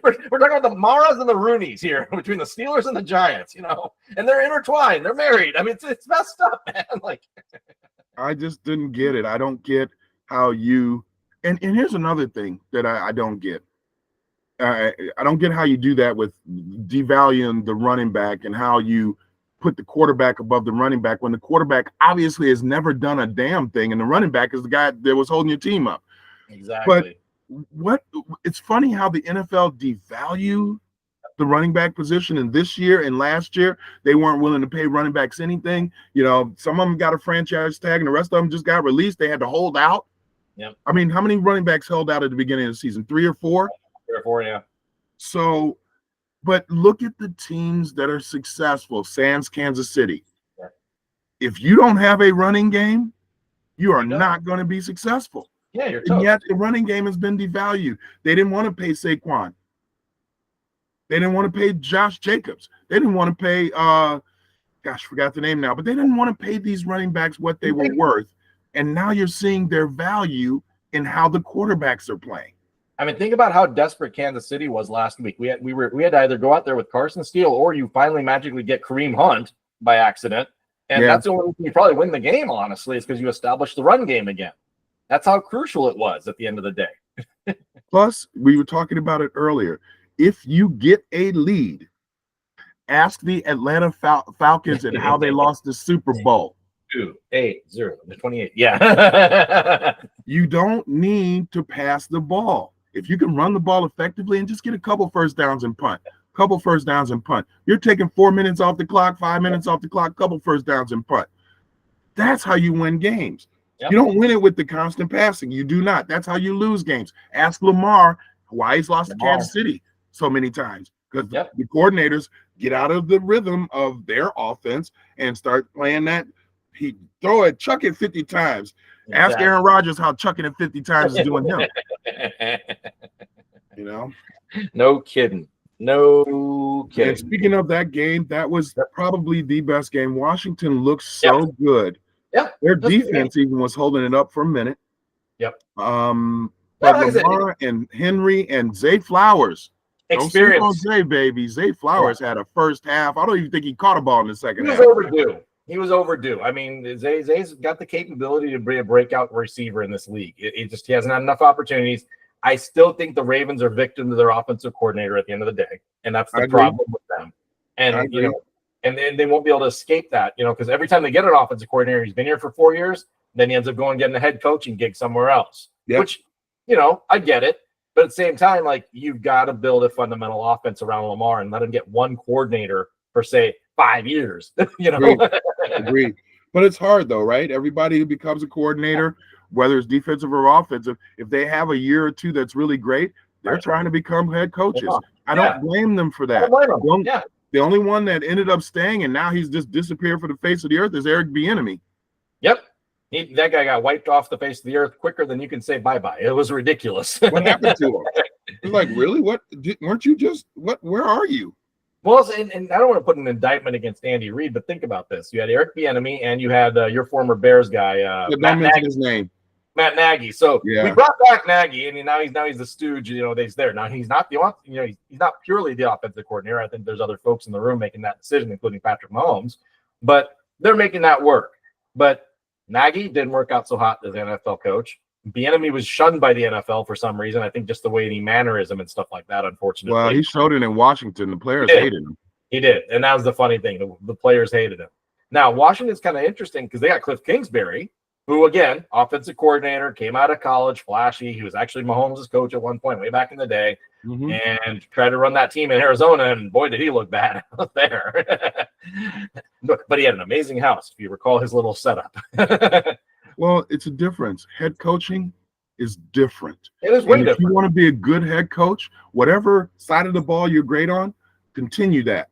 We're talking about the Maras and the Rooneys here, between the Steelers and the Giants, and they're intertwined. They're married. I mean, it's messed up, man. I just didn't get it. I don't get how you. And here's another thing that I don't get. I don't get how you do that with devaluing the running back and how you put the quarterback above the running back when the quarterback obviously has never done a damn thing and the running back is the guy that was holding your team up. Exactly. But it's funny how the NFL devalue the running back position. And this year and last year, they weren't willing to pay running backs anything. You know, some of them got a franchise tag and the rest of them just got released. They had to hold out. Yep. I mean, how many running backs held out at the beginning of the season? 3 or 4? 3 or 4, yeah. So, but look at the teams that are successful, sans Kansas City. Yeah. If you don't have a running game, you are not going to be successful. Yeah, you're And toast. yet the running game has been devalued. They didn't want to pay Saquon. They didn't want to pay Josh Jacobs. They didn't want to pay, forgot the name now, but they didn't want to pay these running backs what they were worth. And now you're seeing their value in how the quarterbacks are playing. I mean, think about how desperate Kansas City was last week. We had to either go out there with Carson Steele or you finally magically get Kareem Hunt by accident. And that's the only reason you probably win the game, honestly, is because you established the run game again. That's how crucial it was at the end of the day. Plus, we were talking about it earlier. If you get a lead, ask the Atlanta Falcons and how they lost the Super Bowl. 28. Yeah. You don't need to pass the ball. If you can run the ball effectively and just get a couple first downs and punt, you're taking 4 minutes off the clock, 5 minutes off the clock, couple first downs and punt. That's how you win games. Yep. You don't win it with the constant passing. You do not. That's how you lose games. Ask Lamar why he's lost to Kansas City so many times, because the coordinators get out of the rhythm of their offense and start playing that. He chuck it 50 times. Exactly. Ask Aaron Rodgers how chucking it 50 times is doing him. You know? No kidding. And speaking of that game, that was probably the best game. Washington looks so good. Yeah. Their defense even was holding it up for a minute. Yep. But Lamar and Henry and Zay Flowers. Experience. Zay, baby. Zay Flowers had a first half. I don't even think he caught a ball in the second half. He was overdue. I mean, Zay's got the capability to be a breakout receiver in this league. He hasn't had enough opportunities. I still think the Ravens are victim to their offensive coordinator at the end of the day, and that's the problem with them. And and they won't be able to escape that, because every time they get an offensive coordinator, he's been here for 4 years, then he ends up going and getting a head coaching gig somewhere else. Yep. Which, I get it. But at the same time, like, you've got to build a fundamental offense around Lamar and let him get one coordinator for, say, 5 years. Agreed. But it's hard, though, right? Everybody who becomes a coordinator, whether it's defensive or offensive, if they have a year or two that's really great, they're trying to become head coaches. I don't blame them for that. The only one that ended up staying and now he's just disappeared from the face of the earth is Eric Bieniemy. Yep. That guy got wiped off the face of the earth quicker than you can say bye-bye. It was ridiculous. What happened to him? It's like, really? Weren't you just, where are you? Well, and I don't want to put an indictment against Andy Reid, but think about this. You had Eric Bieniemy and you had your former Bears guy, Matt Nagy. His name. Matt Nagy. So we brought back Nagy, and now he's the stooge. He's there. Now he's not he's not purely the offensive coordinator. I think there's other folks in the room making that decision, including Patrick Mahomes, but they're making that work. But Nagy didn't work out so hot as an NFL coach. Bieniemy was shunned by the NFL for some reason. I think just the way he mannerism and stuff like that, unfortunately. Well, he showed it in Washington. The players hated him. He did, and that was the funny thing. The players hated him. Now, Washington's kind of interesting because they got Cliff Kingsbury, who, again, offensive coordinator, came out of college, flashy. He was actually Mahomes' coach at one point way back in the day, and tried to run that team in Arizona, and boy, did he look bad out there. But he had an amazing house, if you recall his little setup. Well, it's a difference. Head coaching is different. It is way different. If you want to be a good head coach, whatever side of the ball you're great on, continue that.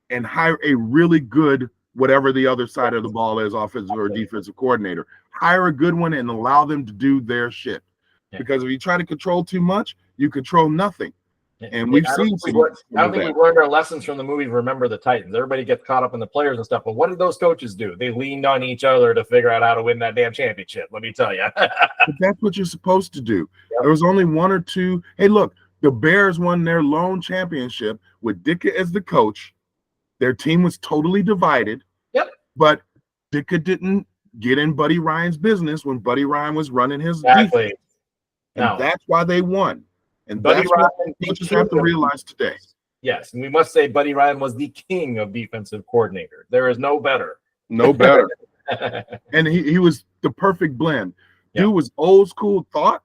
And hire a really good whatever the other side of the ball is, offensive or defensive coordinator. Hire a good one and allow them to do their shit. Yeah. Because if you try to control too much, you control nothing. And we've seen some. I don't think we've learned our lessons from the movie Remember the Titans. Everybody gets caught up in the players and stuff, but what did those coaches do? They leaned on each other to figure out how to win that damn championship, let me tell you. But that's what you're supposed to do. Yep. There was only one or two. Hey, look, the Bears won their lone championship with Ditka as the coach. Their team was totally divided. Yep. But Ditka didn't get in Buddy Ryan's business when Buddy Ryan was running his defense. And that's why they won. And Buddy Ryan, what coaches have to realize today. Yes, and we must say Buddy Ryan was the king of defensive coordinator. There is no better. No better. And he was the perfect blend. Dude was old school thought,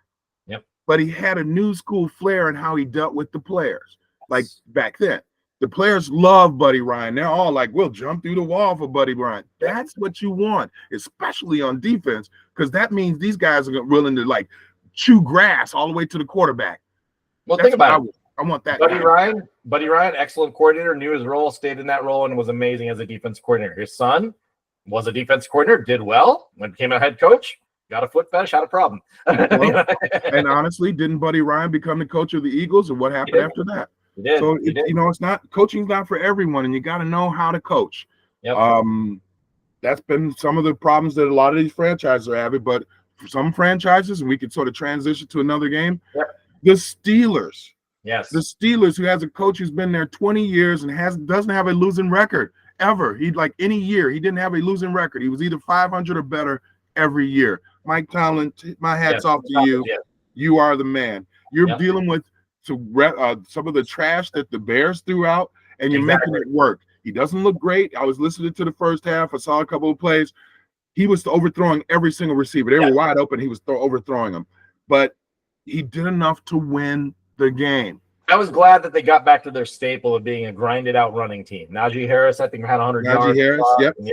but he had a new school flair in how he dealt with the players. like back then. The players love Buddy Ryan. They're all like, we'll jump through the wall for Buddy Ryan. That's what you want, especially on defense, because that means these guys are willing to like chew grass all the way to the quarterback. Well, think about it. I want that Buddy guy. Ryan, excellent coordinator, knew his role, stayed in that role, and was amazing as a defense coordinator. His son was a defense coordinator, did well, when became a head coach, got a foot fetish, had a problem. Well, and honestly, didn't Buddy Ryan become the coach of the Eagles, and what happened after that? He did. So it's not coaching's not for everyone, and you got to know how to coach. Yep. That's been some of the problems that a lot of these franchises are having. But for some franchises, and we could sort of transition to another game. Yep. The Steelers. Yes. The Steelers, who has a coach who's been there 20 years and doesn't have a losing record ever. He like any year he didn't have a losing record. He was either 500 or better every year. Mike Tomlin, my hat's off to you. Yes. You are the man. You're dealing with some of the trash that the Bears threw out, and you're making it work. He doesn't look great. I was listening to the first half. I saw a couple of plays. He was overthrowing every single receiver. They were wide open. He was overthrowing them. But he did enough to win the game. I was glad that they got back to their staple of being a grinded-out running team. Najee Harris, I think, had 100 yards. Najee Harris, yep. Yeah.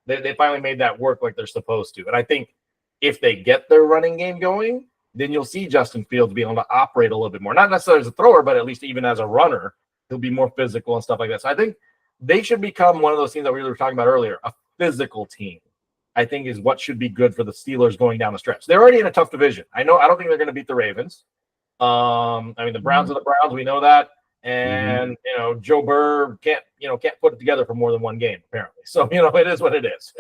They finally made that work like they're supposed to. And I think if they get their running game going, then you'll see Justin Fields be able to operate a little bit more. Not necessarily as a thrower, but at least even as a runner, he'll be more physical and stuff like that. So I think they should become one of those teams that we were talking about earlier, a physical team, I think is what should be good for the Steelers going down the stretch. They're already in a tough division. I don't think they're going to beat the Ravens. The Browns are the Browns. We know that. And, Joe Burr can't put it together for more than one game, apparently. So, it is what it is.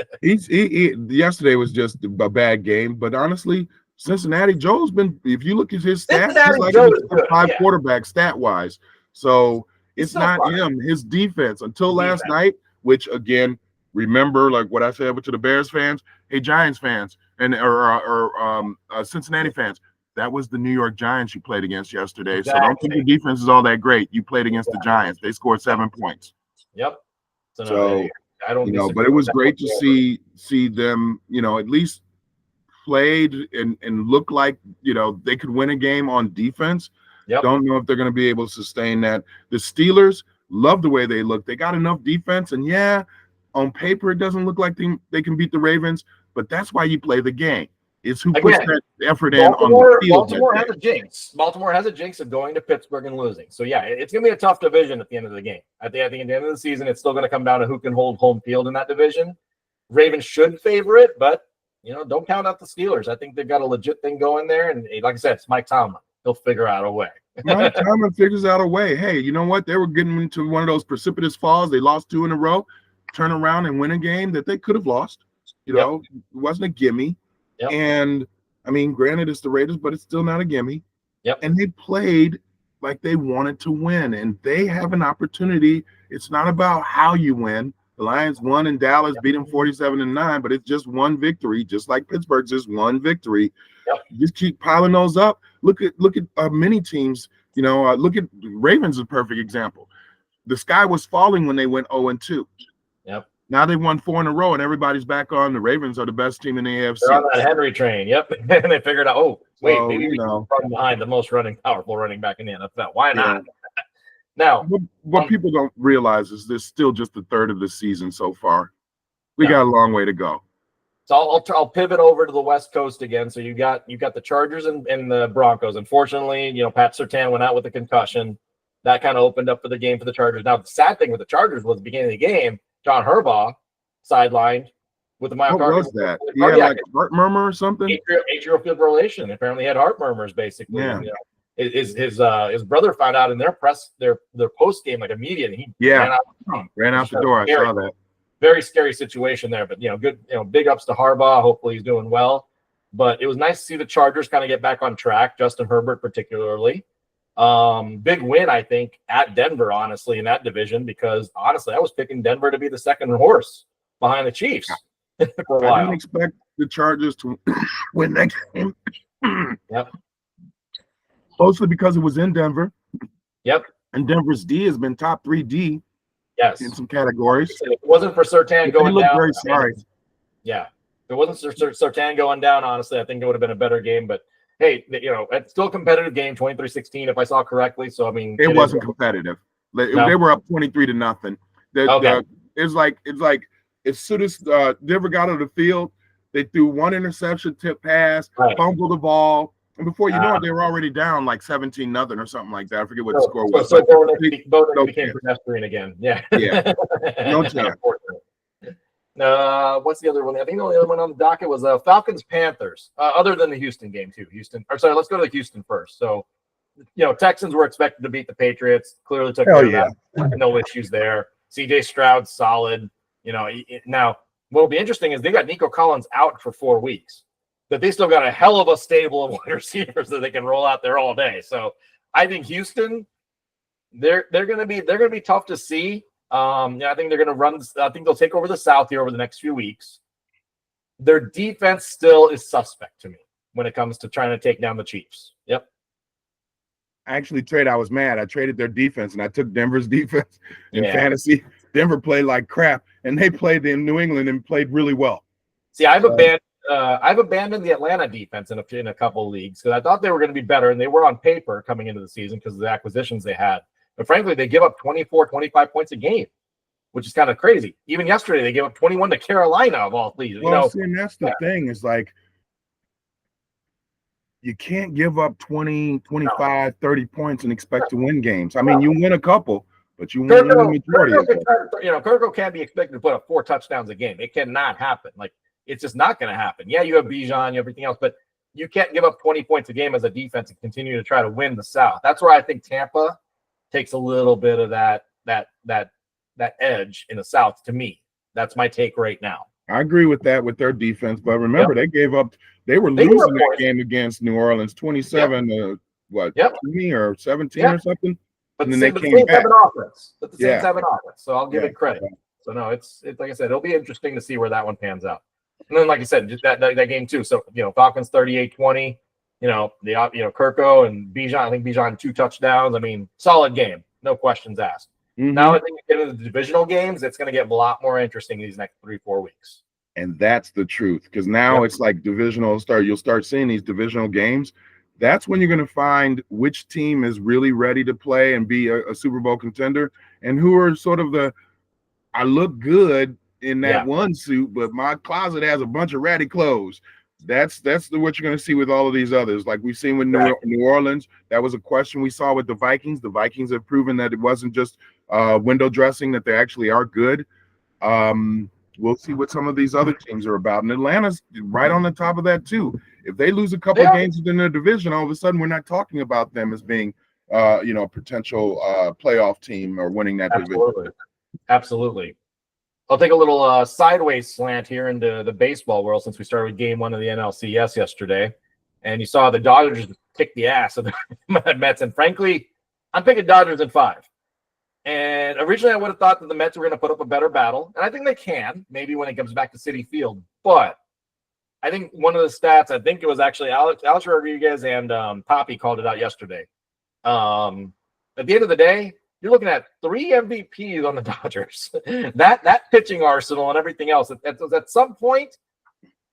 Yesterday was just a bad game, but honestly, Cincinnati Joe's been, if you look at his stats, he's like a five quarterback stat-wise. So it's not him. His defense, until last night, which, again, remember, like what I said to the Bears fans, hey, Giants fans, or Cincinnati fans, that was the New York Giants you played against yesterday. Exactly. So don't think the defense is all that great. You played against the Giants. They scored 7 points. Yep. So I don't but it was great to see them, at least played and look like, they could win a game on defense. Yep. Don't know if they're going to be able to sustain that. The Steelers, love the way they look. They got enough defense, and on paper it doesn't look like they can beat the Ravens, but that's why you play the game. It's who puts that effort in on the field. Baltimore has a jinx of going to Pittsburgh and losing. So, it's going to be a tough division at the end of the game. I think at the end of the season, it's still going to come down to who can hold home field in that division. Ravens should favor it, but, don't count out the Steelers. I think they've got a legit thing going there. And like I said, it's Mike Tomlin. He'll figure out a way. Mike Tomlin figures out a way. Hey, you know what? They were getting into one of those precipitous falls. They lost 2 in a row, turn around and win a game that they could have lost. It wasn't a gimme. Yep. And granted, it's the Raiders, but it's still not a gimme. Yep. And they played like they wanted to win, and they have an opportunity. It's not about how you win. The Lions won in Dallas, beat them 47-9, but it's just one victory, just like Pittsburgh's just one victory. Yep. You just keep piling those up. Look at many teams. Look at Ravens is a perfect example. The sky was falling when they went 0-2. Yep. Now they've won 4 in a row, and everybody's back on. The Ravens are the best team in the AFC. They're on that Henry train. Yep. And they figured out, maybe we can run behind the most powerful running back in the NFL. Why not? Now, what people don't realize is there's still just a third of the season so far. We got a long way to go. So I'll pivot over to the West Coast again. So you got the Chargers and the Broncos. Unfortunately, Pat Surtain went out with a concussion. That kind of opened up for the game for the Chargers. Now, the sad thing with the Chargers was at the beginning of the game, John Harbaugh sidelined with the myocardial. What was that? He had like a heart murmur or something? Atrial fibrillation. Apparently, he had heart murmurs basically. Yeah. His brother found out in their post game like immediately. He ran out the door. I saw that. Very scary situation there, but good. Big ups to Harbaugh. Hopefully, he's doing well. But it was nice to see the Chargers kind of get back on track. Justin Herbert, particularly. Big win, I think, at Denver, honestly, in that division, because honestly, I was picking Denver to be the second horse behind the Chiefs for a while. I didn't expect the Chargers to win that game. Yep. Mostly because it was in Denver. Yep. And Denver's D has been top 3 D. Yes. In some categories. If it wasn't for Surtain going down. Very sorry. Yeah. If it wasn't Surtain going down, honestly, I think it would have been a better game. But hey, it's still a competitive game, 23-16, if I saw correctly. So I mean, it wasn't competitive. No? They were up 23-0. Okay. It's like as soon as Denver got on the field, they threw one interception, tip pass, Right. fumbled the ball, and before you know it, they were already down like 17-0 or something like that. I forget what the score was. So Bo became pedestrian again. Yeah. Yeah. No chance. What's the other one? I think the only other one on the docket was Falcons Panthers. Other than the Houston game too. Let's go to Houston first. So, Texans were expected to beat the Patriots. Clearly took care of that. No issues there. CJ Stroud solid. Now what'll be interesting is they got Nico Collins out for 4 weeks, but they still got a hell of a stable of wide receivers that they can roll out there all day. So I think Houston, they're going to be tough to see. I think they're going to run. I think they'll take over the South here over the next few weeks. Their defense still is suspect to me when it comes to trying to take down the Chiefs. Yep. Actually, I was mad. I traded their defense and I took Denver's defense in fantasy. Denver played like crap, and they played in New England and played really well. See, I've abandoned the Atlanta defense in a couple of leagues because I thought they were going to be better, and they were on paper coming into the season because of the acquisitions they had. But frankly, they give up 24, 25 points a game, which is kind of crazy. Even yesterday, they gave up 21 to Carolina of all leagues. Well, see, and that's the thing is like you can't give up 20, 25, 30 points and expect to win games. I mean, you win a couple, but you win the majority of them. Kirko can't be expected to put up 4 touchdowns a game. It cannot happen. Like, it's just not going to happen. Yeah, you have Bijan, you have everything else, but you can't give up 20 points a game as a defense and continue to try to win the South. That's where I think Tampa takes a little bit of that edge in the South to me. That's my take right now. I agree with that with their defense, but remember they were losing that game against New Orleans 27 to 20 or 17 or something. But and then the same 7 offense. But the same 7 offense. So I'll give it credit. So no, it's like I said, it'll be interesting to see where that one pans out. And then, like I said, just that game too. So Falcons 38-20. Kirko and Bijan. I think Bijan 2 touchdowns. I mean, solid game, no questions asked. Mm-hmm. Now I think you get into the divisional games, it's going to get a lot more interesting these next 3-4 weeks. And that's the truth, because now it's like divisional start. You'll start seeing these divisional games. That's when you're going to find which team is really ready to play and be a Super Bowl contender, and who are sort of I look good in that one suit, but my closet has a bunch of ratty clothes. That's what you're going to see with all of these others. Like we've seen with New Orleans, that was a question we saw with the Vikings. The Vikings have proven that it wasn't just window dressing, that they actually are good. We'll see what some of these other teams are about. And Atlanta's right on the top of that too. If they lose a couple of games within their division, all of a sudden we're not talking about them as being a potential playoff team or winning that division. Absolutely. I'll take a little sideways slant here into the baseball world since we started with game 1 of the NLCS yesterday. And you saw the Dodgers kick the ass of the Mets. And frankly, I'm picking Dodgers in 5. And originally I would have thought that the Mets were going to put up a better battle. And I think they can, maybe when it comes back to Citi Field. But I think one of the stats, I think it was actually Alex Rodriguez and Poppy called it out yesterday. At the end of the day, you're looking at 3 MVPs on the Dodgers. that pitching arsenal and everything else. At some point,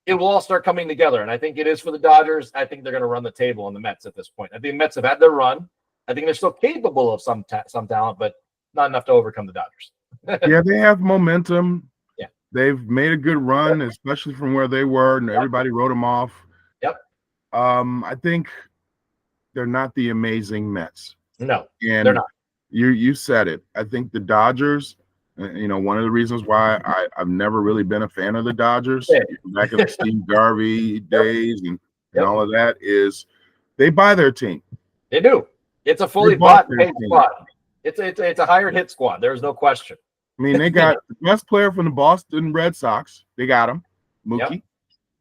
it will all start coming together. And I think it is for the Dodgers. I think they're going to run the table on the Mets at this point. I think the Mets have had their run. I think they're still capable of some talent, but not enough to overcome the Dodgers. Yeah, they have momentum. Yeah. They've made a good run, especially from where they were, and everybody wrote them off. Yep. I think they're not the amazing Mets. No, and they're not. You said it. I think the Dodgers, one of the reasons why I've never really been a fan of the Dodgers back in the Steve Garvey days and all of that is they buy their team. They do. It's a fully bought and paid squad. It's a hired hit squad. There's no question. I mean, they got the best player from the Boston Red Sox. They got him, Mookie.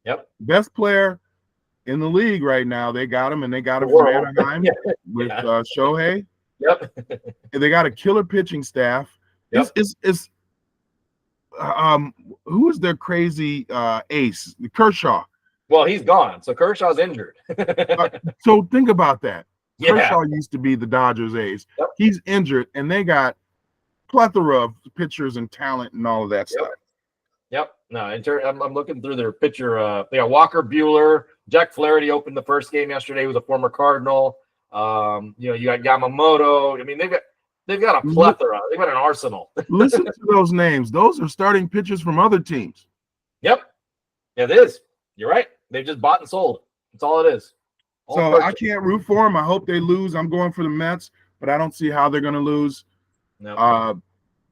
Yep. Best player in the league right now. They got him, and they got him from Anaheim with Shohei. Yep. And they got a killer pitching staff. Yep. Who is their crazy ace? Kershaw. Well, he's gone, so Kershaw's injured. So think about that. Kershaw used to be the Dodgers ace. Yep. He's injured, and they got plethora of pitchers and talent and all of that stuff. Yep. No, I'm looking through their pitcher. They got Walker Buehler, Jack Flaherty opened the first game yesterday. He was a former Cardinal. You got Yamamoto. I mean, they've got a plethora. They've got an arsenal. Listen to those names. Those are starting pitchers from other teams. Yep. Yeah, it is. You're right. They've just bought and sold. That's all it is. So I can't root for them. I hope they lose. I'm going for the Mets, but I don't see how they're going to lose. No.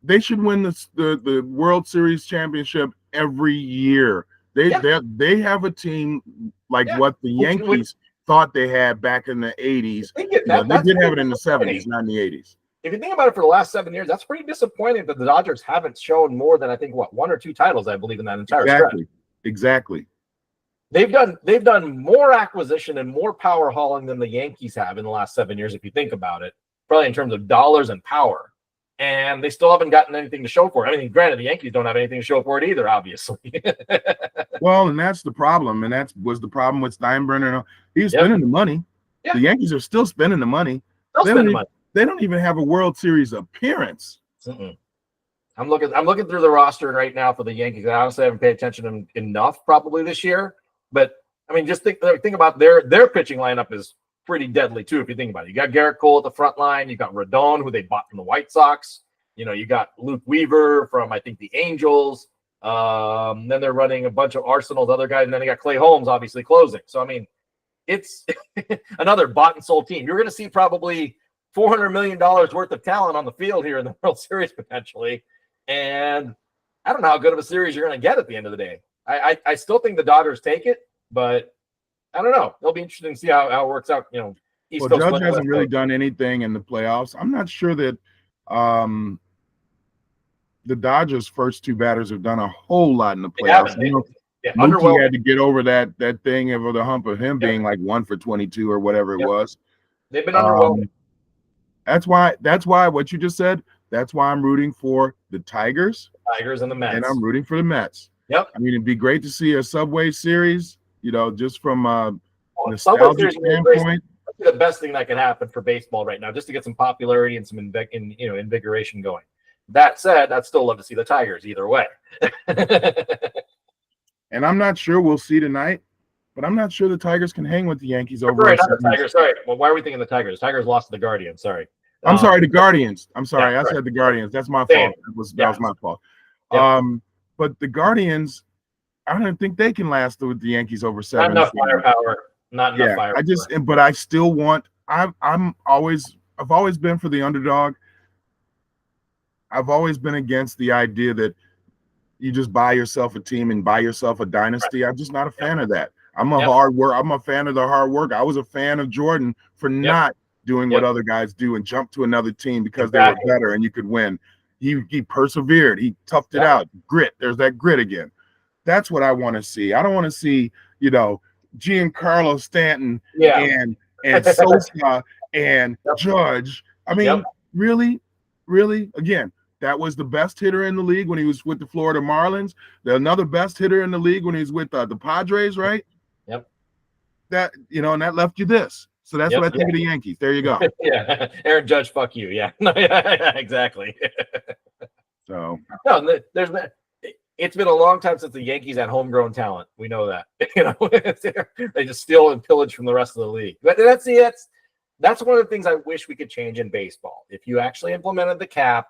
They should win the World Series championship every year. They have a team like what the Yankees thought they had back in the 80s. They did have it in the 70s, not in the 80s. If you think about it, for the last 7 years, that's pretty disappointing that the Dodgers haven't shown more than, I think, 1 or 2 titles, I believe, in that entire stretch. Exactly. They've done more acquisition and more power hauling than the Yankees have in the last 7 years, if you think about it, probably in terms of dollars and power. And they still haven't gotten anything to show for it. I mean, granted, the Yankees don't have anything to show for it either, obviously. Well, and that's the problem. And that was the problem with Steinbrenner. He's spending the money. Yeah. The Yankees are still spending the money. They don't even have a World Series appearance. I'm looking through the roster right now for the Yankees. I honestly haven't paid attention enough probably this year. But, I mean, just think about their pitching lineup is pretty deadly too, if you think about it. You got Garrett Cole at the front line. You got Rodon, who they bought from the White Sox. You got Luke Weaver from, I think, the Angels. Then they're running a bunch of Arsenal's other guys, and then they got Clay Holmes obviously closing. So I mean, it's another bought and sold team. You're going to see probably $400 million worth of talent on the field here in the World Series potentially, and I don't know how good of a series you're going to get at the end of the day. I still think the Dodgers take it, but I don't know. It'll be interesting to see how it works out. East Coast Judge hasn't really done anything in the playoffs. I'm not sure that the Dodgers' first 2 batters have done a whole lot in the playoffs. Mookie had to get over that thing over the hump of him being like 1 for 22 or whatever it was. They've been underwhelming. That's why what you just said. That's why I'm rooting for the Tigers and the Mets, and I'm rooting for the Mets. Yep. I mean, it'd be great to see a Subway Series. just from a nostalgic standpoint. The best thing that can happen for baseball right now, just to get some popularity and some invigoration going. That said, I'd still love to see the Tigers either way. And I'm not sure we'll see tonight, but I'm not sure the Tigers can hang with the Yankees over. Right, not the Tigers. Sorry. Well, why are we thinking the Tigers? Tigers lost to the Guardians. Sorry. I'm sorry, the Guardians. I'm sorry, I said the Guardians. That's my fault. That was my fault. Yeah. But the Guardians, I don't think they can last with the Yankees over 7. Not enough firepower. Not enough firepower. But I still want. I've always been for the underdog. I've always been against the idea that you just buy yourself a team and buy yourself a dynasty. I'm just not a fan of that. I'm a hard work. I'm a fan of the hard work. I was a fan of Jordan for not doing what other guys do and jump to another team because they were better and you could win. He persevered. He toughed it out. Grit. There's that grit again. That's what I want to see. I don't want to see, Giancarlo Stanton and Sosa and Judge. I mean, really? Again, that was the best hitter in the league when he was with the Florida Marlins. Another best hitter in the league when he was with the Padres, right? Yep. That, and that left you this. So that's what I think of the Yankees. There you go. Aaron Judge, fuck you. Yeah. Exactly. So. No, it's been a long time since the Yankees had homegrown talent. We know that. They just steal and pillage from the rest of the league. But that's one of the things I wish we could change in baseball. If you actually implemented the cap,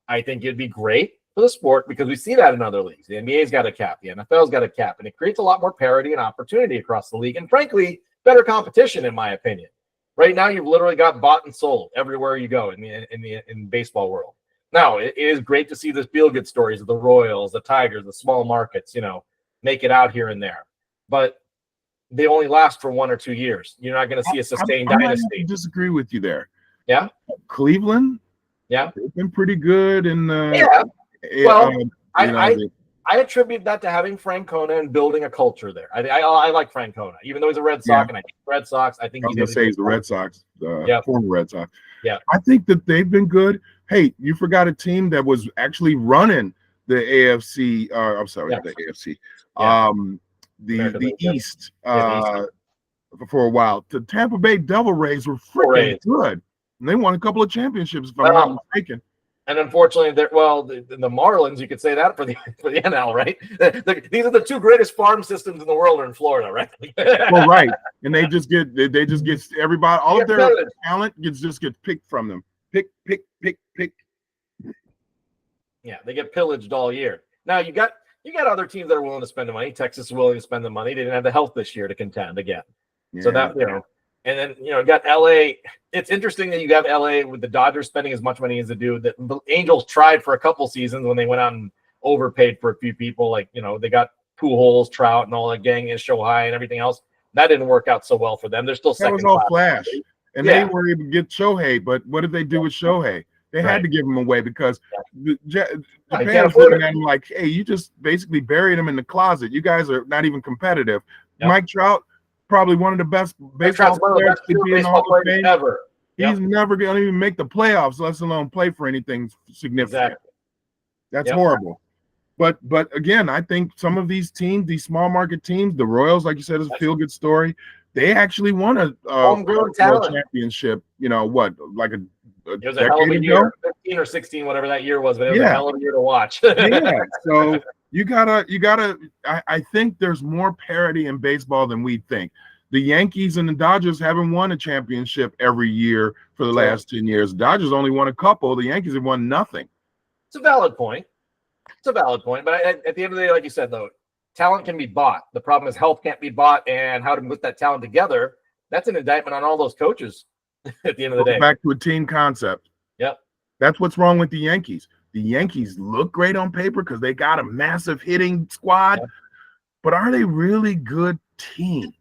I think it'd be great for the sport because we see that in other leagues. The NBA's got a cap, the NFL's got a cap, and it creates a lot more parity and opportunity across the league. And frankly, better competition, in my opinion. Right now, you've literally got bought and sold everywhere you go in the baseball world. Now, it is great to see the feel-good stories of the Royals, the Tigers, the small markets, make it out here and there. But they only last for 1 or 2 years. You're not going to see a sustained dynasty. I disagree with you there. Yeah? Cleveland? Yeah. They've been pretty good. I attribute that to having Francona and building a culture there. I like Francona, even though he's a Red Sox, and I think Red Sox. I think I was going to say he's the Red Sox, former Red Sox. Yeah. I think that they've been good. Hey, you forgot a team that was actually running the AFC. The AFC. The East for a while. The Tampa Bay Devil Rays were freaking good. And they won a couple of championships, if I'm not mistaken. And unfortunately, the Marlins, you could say that for the NL, right? These are the two greatest farm systems in the world are in Florida, right? Well, right, and they just get everybody, all of their talent gets picked from them. Pick. Yeah, they get pillaged all year. Now you got other teams that are willing to spend the money. Texas is willing to spend the money. They didn't have the health this year to contend again. Yeah. So that, and then, you got LA. It's interesting that you have LA with the Dodgers spending as much money as they do. The Angels tried for a couple seasons when they went out and overpaid for a few people. Like, they got Pujols, Trout, and all that gang is Shohei and everything else. That didn't work out so well for them. They're still second. That was all flash. And they were able to get Shohei, but what did they do with Shohei? They had to give him away because Japan was looking at him like, hey, you just basically buried him in the closet. You guys are not even competitive. Yep. Mike Trout, probably one of the best baseball players to be in the Hall of Fame ever. He's never going to even make the playoffs, let alone play for anything significant. Exactly. That's horrible. But again, I think some of these teams, these small market teams, the Royals, like you said, is a feel-good story. They actually won a homegrown talent championship. Like a it was a hell of a year, 15 or 16, whatever that year was, but it was a hell of a year to watch. So you gotta. I think there's more parity in baseball than we think. The Yankees and the Dodgers haven't won a championship every year for the last 10 years. The Dodgers only won a couple. The Yankees have won nothing. It's a valid point. But at the end of the day, like you said, though, talent can be bought. The problem is health can't be bought, and how to put that talent together. That's an indictment on all those coaches. At the end of the day, back to a team concept. Yep, that's what's wrong with the Yankees. The Yankees look great on paper because they got a massive hitting squad, but are they really good team?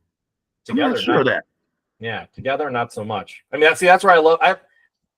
Together, I'm not sure of that. Yeah, together, not so much. I mean, that's where I love.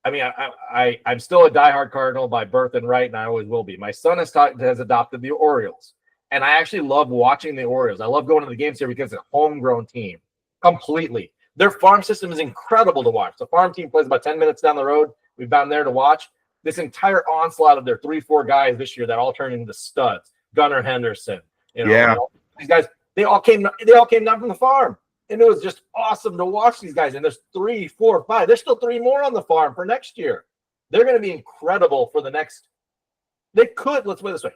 I'm still a diehard Cardinal by birth and right, and I always will be. My son has adopted the Orioles, and I actually love watching the Orioles. I love going to the games here because it's a homegrown team completely. Their farm system is incredible to watch. The farm team plays about 10 minutes down the road. We've been there to watch this entire onslaught of their 3-4 guys this year that all turned into studs. Gunnar Henderson, these guys, they all came down from the farm, and it was just awesome to watch these guys. And there's 3, 4, 5. There's still 3 more on the farm for next year. They're going to be incredible for the next. Let's put it this way,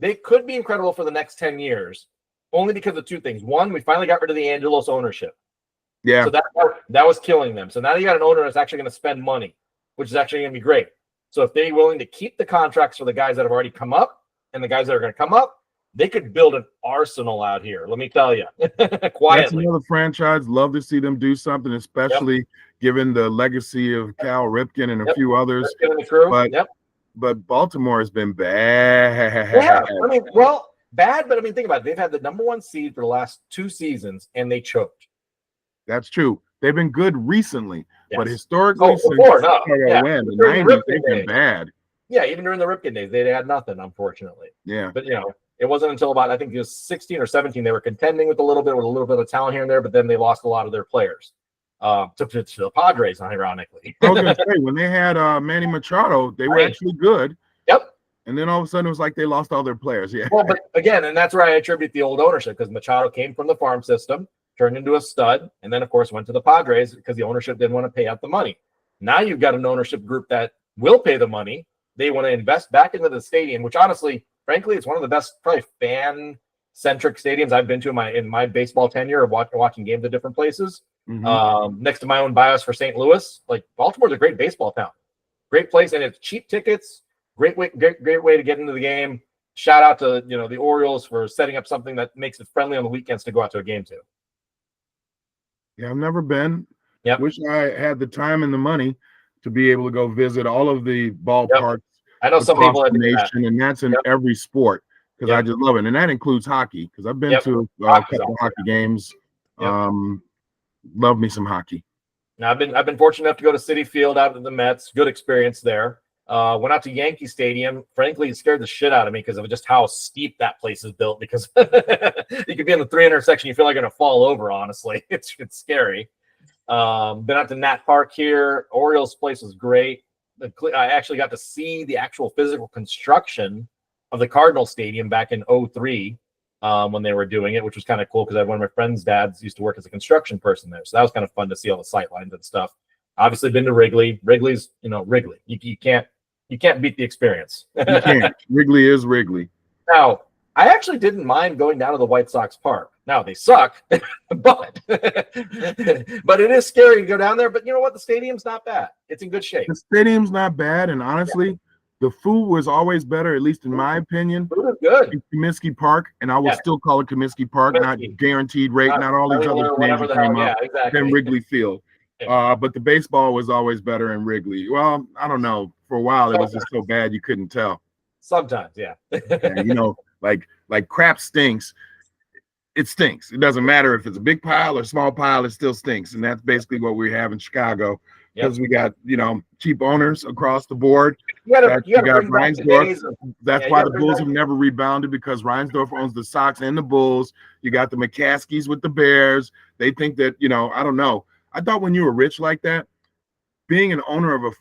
they could be incredible for the next 10 years, only because of 2 things. One, we finally got rid of the Angelos ownership. Yeah. So that was killing them. So now you got an owner that's actually going to spend money, which is actually going to be great. So if they're willing to keep the contracts for the guys that have already come up and the guys that are going to come up, they could build an arsenal out here. Let me tell you, quietly. That's another franchise. Love to see them do something, especially given the legacy of Cal Ripken and a few others. But Baltimore has been bad. Yeah, bad, but think about it. They've had the number 1 seed for the last 2 seasons, and they choked. That's true. They've been good recently, but historically, since the 90s, they've been bad. Yeah, even during the Ripken days, they had nothing, unfortunately. Yeah. But, it wasn't until about, I think it was 16 or 17, they were contending with a little bit of talent here and there, but then they lost a lot of their players to the Padres, ironically. I was going to say, when they had Manny Machado, they were actually good. Yep. And then all of a sudden, it was like they lost all their players. Yeah. Well, but again, and that's where I attribute the old ownership, because Machado came from the farm system, turned into a stud, and then, of course, went to the Padres because the ownership didn't want to pay out the money. Now you've got an ownership group that will pay the money. They want to invest back into the stadium, which honestly, frankly, it's one of the best, probably fan-centric stadiums I've been to in my baseball tenure of watching games at different places. Mm-hmm. Next to my own bias for St. Louis, like Baltimore's a great baseball town, great place, and it's cheap tickets. Great way to get into the game. Shout out to the Orioles for setting up something that makes it friendly on the weekends to go out to a game too. Yeah, I've never been. Yep. Wish I had the time and the money to be able to go visit all of the ballparks. I know some people in the nation, and that's in every sport because I just love it, and that includes hockey because I've been to a couple of hockey games. Love me some hockey. Now I've been fortunate enough to go to Citi Field out at the Mets. Good experience there. Went out to Yankee Stadium. Frankly, it scared the shit out of me because of just how steep that place is built. Because you could be in the 300 section, you feel like you're gonna fall over. Honestly, it's scary. Been out to Nat Park here. Orioles place was great. I actually got to see the actual physical construction of the Cardinal Stadium back in 2003 when they were doing it, which was kind of cool because I had one of my friend's dads used to work as a construction person there, so that was kind of fun to see all the sight lines and stuff. Obviously, been to Wrigley. Wrigley's Wrigley. You can't You can't beat the experience. You can't. Wrigley is Wrigley. Now, I actually didn't mind going down to the White Sox park. Now they suck, but it is scary to go down there. But you know what? The stadium's not bad. It's in good shape. The stadium's not bad, and honestly, the food was always better, at least in my opinion. Food is good. In Comiskey Park, and I will still call it Comiskey Park, not guaranteed rate, not all these other names that came up. Then Wrigley Field. But the baseball was always better in Wrigley. Well, I don't know. For a while, it was just so bad you couldn't tell. Sometimes, yeah. And, you know, like crap stinks. It stinks. It doesn't matter if it's a big pile or small pile, it still stinks. And that's basically what we have in Chicago, because we got, you know, cheap owners across the board. You got Reinsdorf. That's why the Bulls have never rebounded, because Reinsdorf owns the Sox and the Bulls. You got the McCaskies with the Bears. They think that, you know, I don't know. I thought when you were rich like that, being an owner of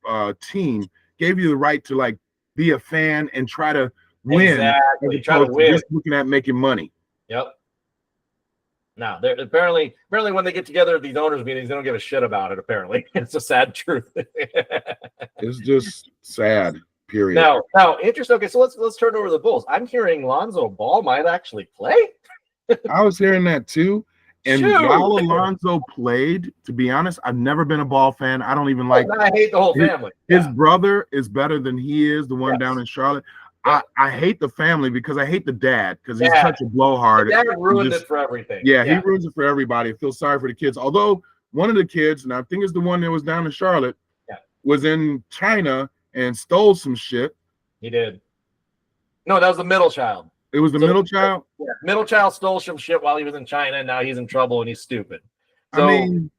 a team gave you the right to like be a fan and try to win. Exactly. Try to win. Just looking at making money. Yep. Now, they're apparently when they get together at these owners meetings, they don't give a shit about it. Apparently, it's a sad truth. It's just sad. Period. Now, interesting. Okay, so let's turn over to the Bulls. I'm hearing Lonzo Ball might actually play. I was hearing that too. And while Alonzo played, to be honest, I've never been a Ball fan. I don't even like. I hate the whole family. His brother is better than he is, the one down in Charlotte. I hate the family because I hate the dad, because he's such a blowhard. The dad ruined it for everything. Yeah, he ruins it for everybody. I feel sorry for the kids. Although one of the kids, and I think it's the one that was down in Charlotte, was in China and stole some shit. He did. No, that was the middle child. It was the middle child? Yeah, middle child stole some shit while he was in China, and now he's in trouble and he's stupid. So, I mean,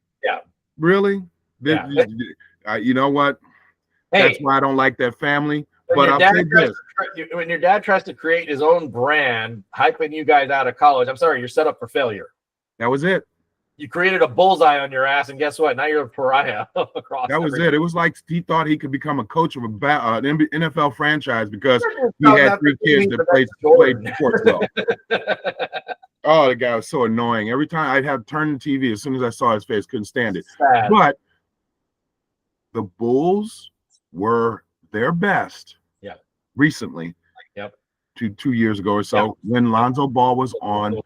really? You know what? Hey, that's why I don't like that family. But I'll say this. When your dad tries to create his own brand, hyping you guys out of college, I'm sorry, you're set up for failure. That was it. You created a bullseye on your ass, and guess what? Now you're a pariah across. That was it. It was like he thought he could become a coach of an NFL franchise because he had 3 kids that played sports well. Oh, the guy was so annoying. Every time I'd have to turn the TV, as soon as I saw his face, couldn't stand it. Sad. But the Bulls were their best recently, 2 years ago or so, when Lonzo Ball was on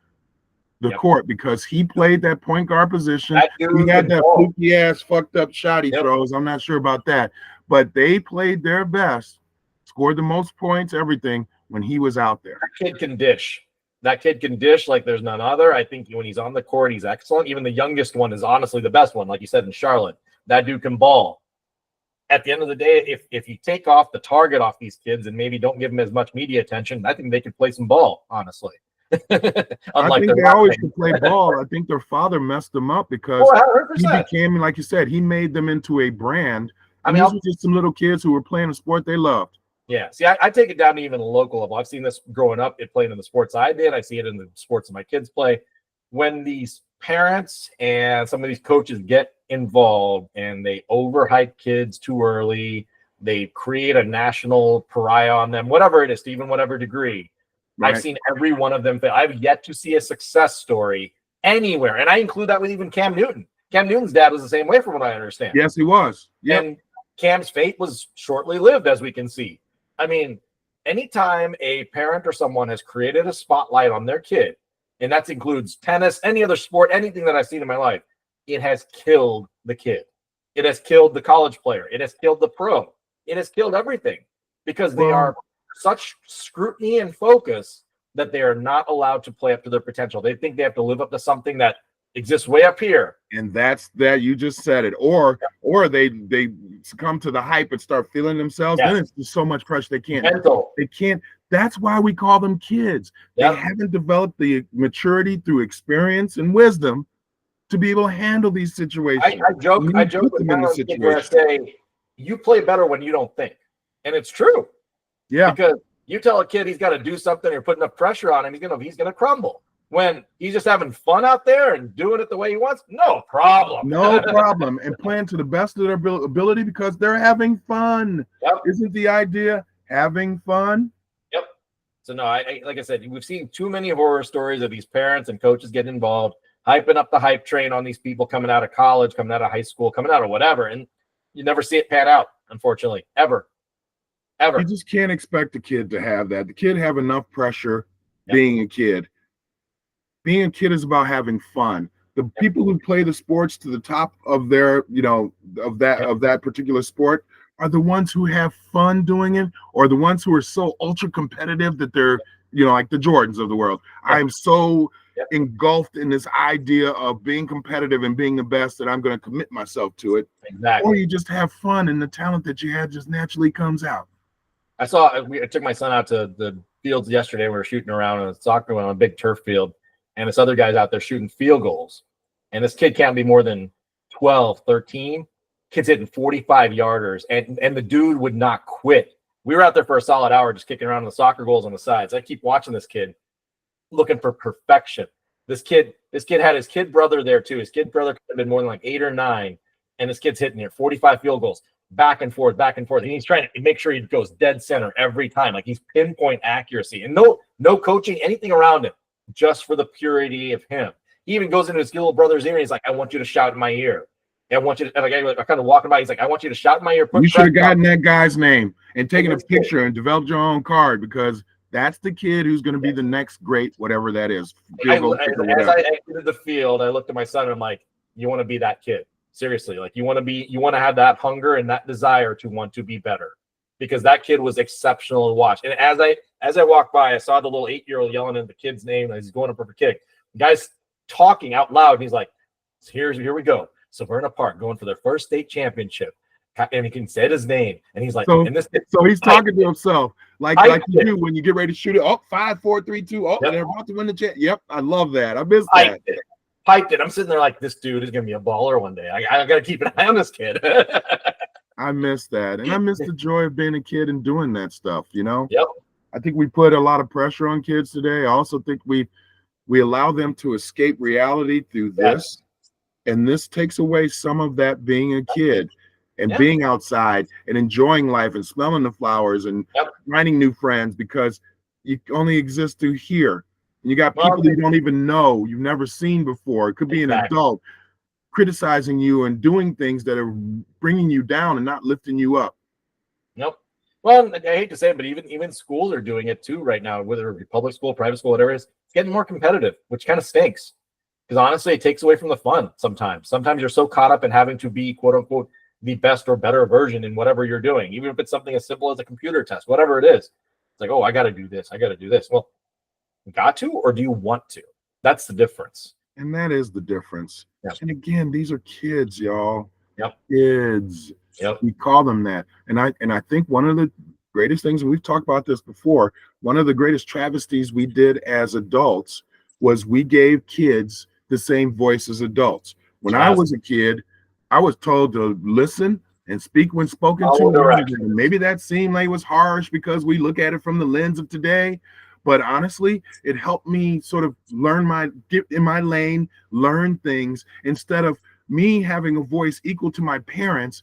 the court, because he played that point guard position. He had that fluky ass fucked up shot he throws. I'm not sure about that, but they played their best, scored the most points, everything when he was out there. That kid can dish. That kid can dish like there's none other. I think when he's on the court, he's excellent. Even the youngest one is honestly the best one, like you said, in Charlotte. That dude can ball. At the end of the day, if you take off the target off these kids and maybe don't give them as much media attention, I think they could play some ball, honestly. I think they always could play ball. I think their father messed them up because he became, like you said, he made them into a brand. I mean, these were just some little kids who were playing a sport they loved. Yeah. See, I take it down to even a local level. I've seen this growing up. It played in the sports I did. I see it in the sports that my kids play. When these parents and some of these coaches get involved and they overhype kids too early, they create a national pariah on them, whatever it is, to even whatever degree. Right. I've seen every one of them fail. I've yet to see a success story anywhere. And I include that with even Cam Newton. Cam Newton's dad was the same way, from what I understand. Yes, he was. Yep. And Cam's fate was shortly lived, as we can see. I mean, anytime a parent or someone has created a spotlight on their kid, and that includes tennis, any other sport, anything that I've seen in my life, it has killed the kid. It has killed the college player. It has killed the pro. It has killed everything, because they are such scrutiny and focus that they are not allowed to play up to their potential. They think they have to live up to something that exists way up here. And that's that. You just said it. Or they succumb to the hype and start feeling themselves. Then it's just so much pressure they can't. They can't. That's why we call them kids. They haven't developed the maturity through experience and wisdom to be able to handle these situations. I joke with them where I say, you play better when you don't think. And it's true. Yeah. Because you tell a kid he's got to do something, you're putting enough pressure on him, he's gonna crumble. When he's just having fun out there and doing it the way he wants, no problem. No problem. And playing to the best of their ability because they're having fun. Isn't the idea having fun? Yep. So no, I like I said, we've seen too many horror stories of these parents and coaches getting involved, hyping up the hype train on these people coming out of college, coming out of high school, coming out of whatever, and you never see it pan out, unfortunately, ever. ever. You just can't expect the kid to have that. The kid have enough pressure Yep. being a kid. Being a kid is about having fun. The people who play the sports to the top of their, of that particular sport are the ones who have fun doing it, or the ones who are so ultra competitive that they're, like the Jordans of the world. I am so engulfed in this idea of being competitive and being the best that I'm going to commit myself to it. Exactly. Or you just have fun and the talent that you have just naturally comes out. I took my son out to the fields yesterday. We were shooting around on a soccer on a big turf field, and this other guy's out there shooting field goals. And this kid can't be more than 12, 13. Kid's hitting 45-yarders, and the dude would not quit. We were out there for a solid hour just kicking around the soccer goals on the sides. I keep watching this kid looking for perfection. This kid had his kid brother there too. His kid brother could have been more than like 8 or 9, and this kid's hitting here 45 field goals back and forth. And he's trying to make sure he goes dead center every time. Like he's pinpoint accuracy, and no coaching, anything around him, just for the purity of him. He even goes into his little brother's ear and he's like, I want you to shout in my ear. I want you to, and I kind of walking by, he's like, I want you to shout in my ear. You should have gotten that guy's name and taken a picture and developed your own card, because that's the kid who's going to be the next great, whatever that is. As I exited the field, I looked at my son and I'm like, you want to be that kid. Seriously. Like you want to have that hunger and that desire to want to be better, because that kid was exceptional to watch. And as I walked by, I saw the little 8-year-old yelling at the kid's name as he's going up for a kick. The guy's talking out loud, and he's like, here we go. Severna Park going for their first state championship. And he can say his name. And he's like, so he's talking to himself like you do when you get ready to shoot it. Oh, 5, 4, 3, 2. Oh, they're about to win the chat. Yep, I love that. I missed that. Piped it. I'm sitting there like, this dude is going to be a baller one day. I got to keep an eye on this kid. I miss that. And I miss the joy of being a kid and doing that stuff, Yep. I think we put a lot of pressure on kids today. I also think we allow them to escape reality through this. And this takes away some of that being a kid and being outside and enjoying life and smelling the flowers and finding new friends, because you only exist through here. And you got people you don't even know, you've never seen before. It could be an adult criticizing you and doing things that are bringing you down and not lifting you up. Nope. Well, I hate to say it, but even schools are doing it too right now, whether it be public school, private school, whatever it is. It's getting more competitive, which kind of stinks. Because honestly, it takes away from the fun sometimes. Sometimes you're so caught up in having to be, quote unquote, the best or better version in whatever you're doing, even if it's something as simple as a computer test, whatever it is. It's like, oh, I got to do this. I got to do this. Well, got to, or do you want to? That's the difference. And that is the difference. Yep. And again, these are kids, y'all. Yep. Kids. Yep. We call them that. And I think one of the greatest things, and we've talked about this before, one of the greatest travesties we did as adults was we gave kids the same voice as adults. When I was a kid, I was told to listen and speak when spoken to. Maybe that seemed like it was harsh because we look at it from the lens of today. But honestly, it helped me sort of get in my lane, learn things, instead of me having a voice equal to my parents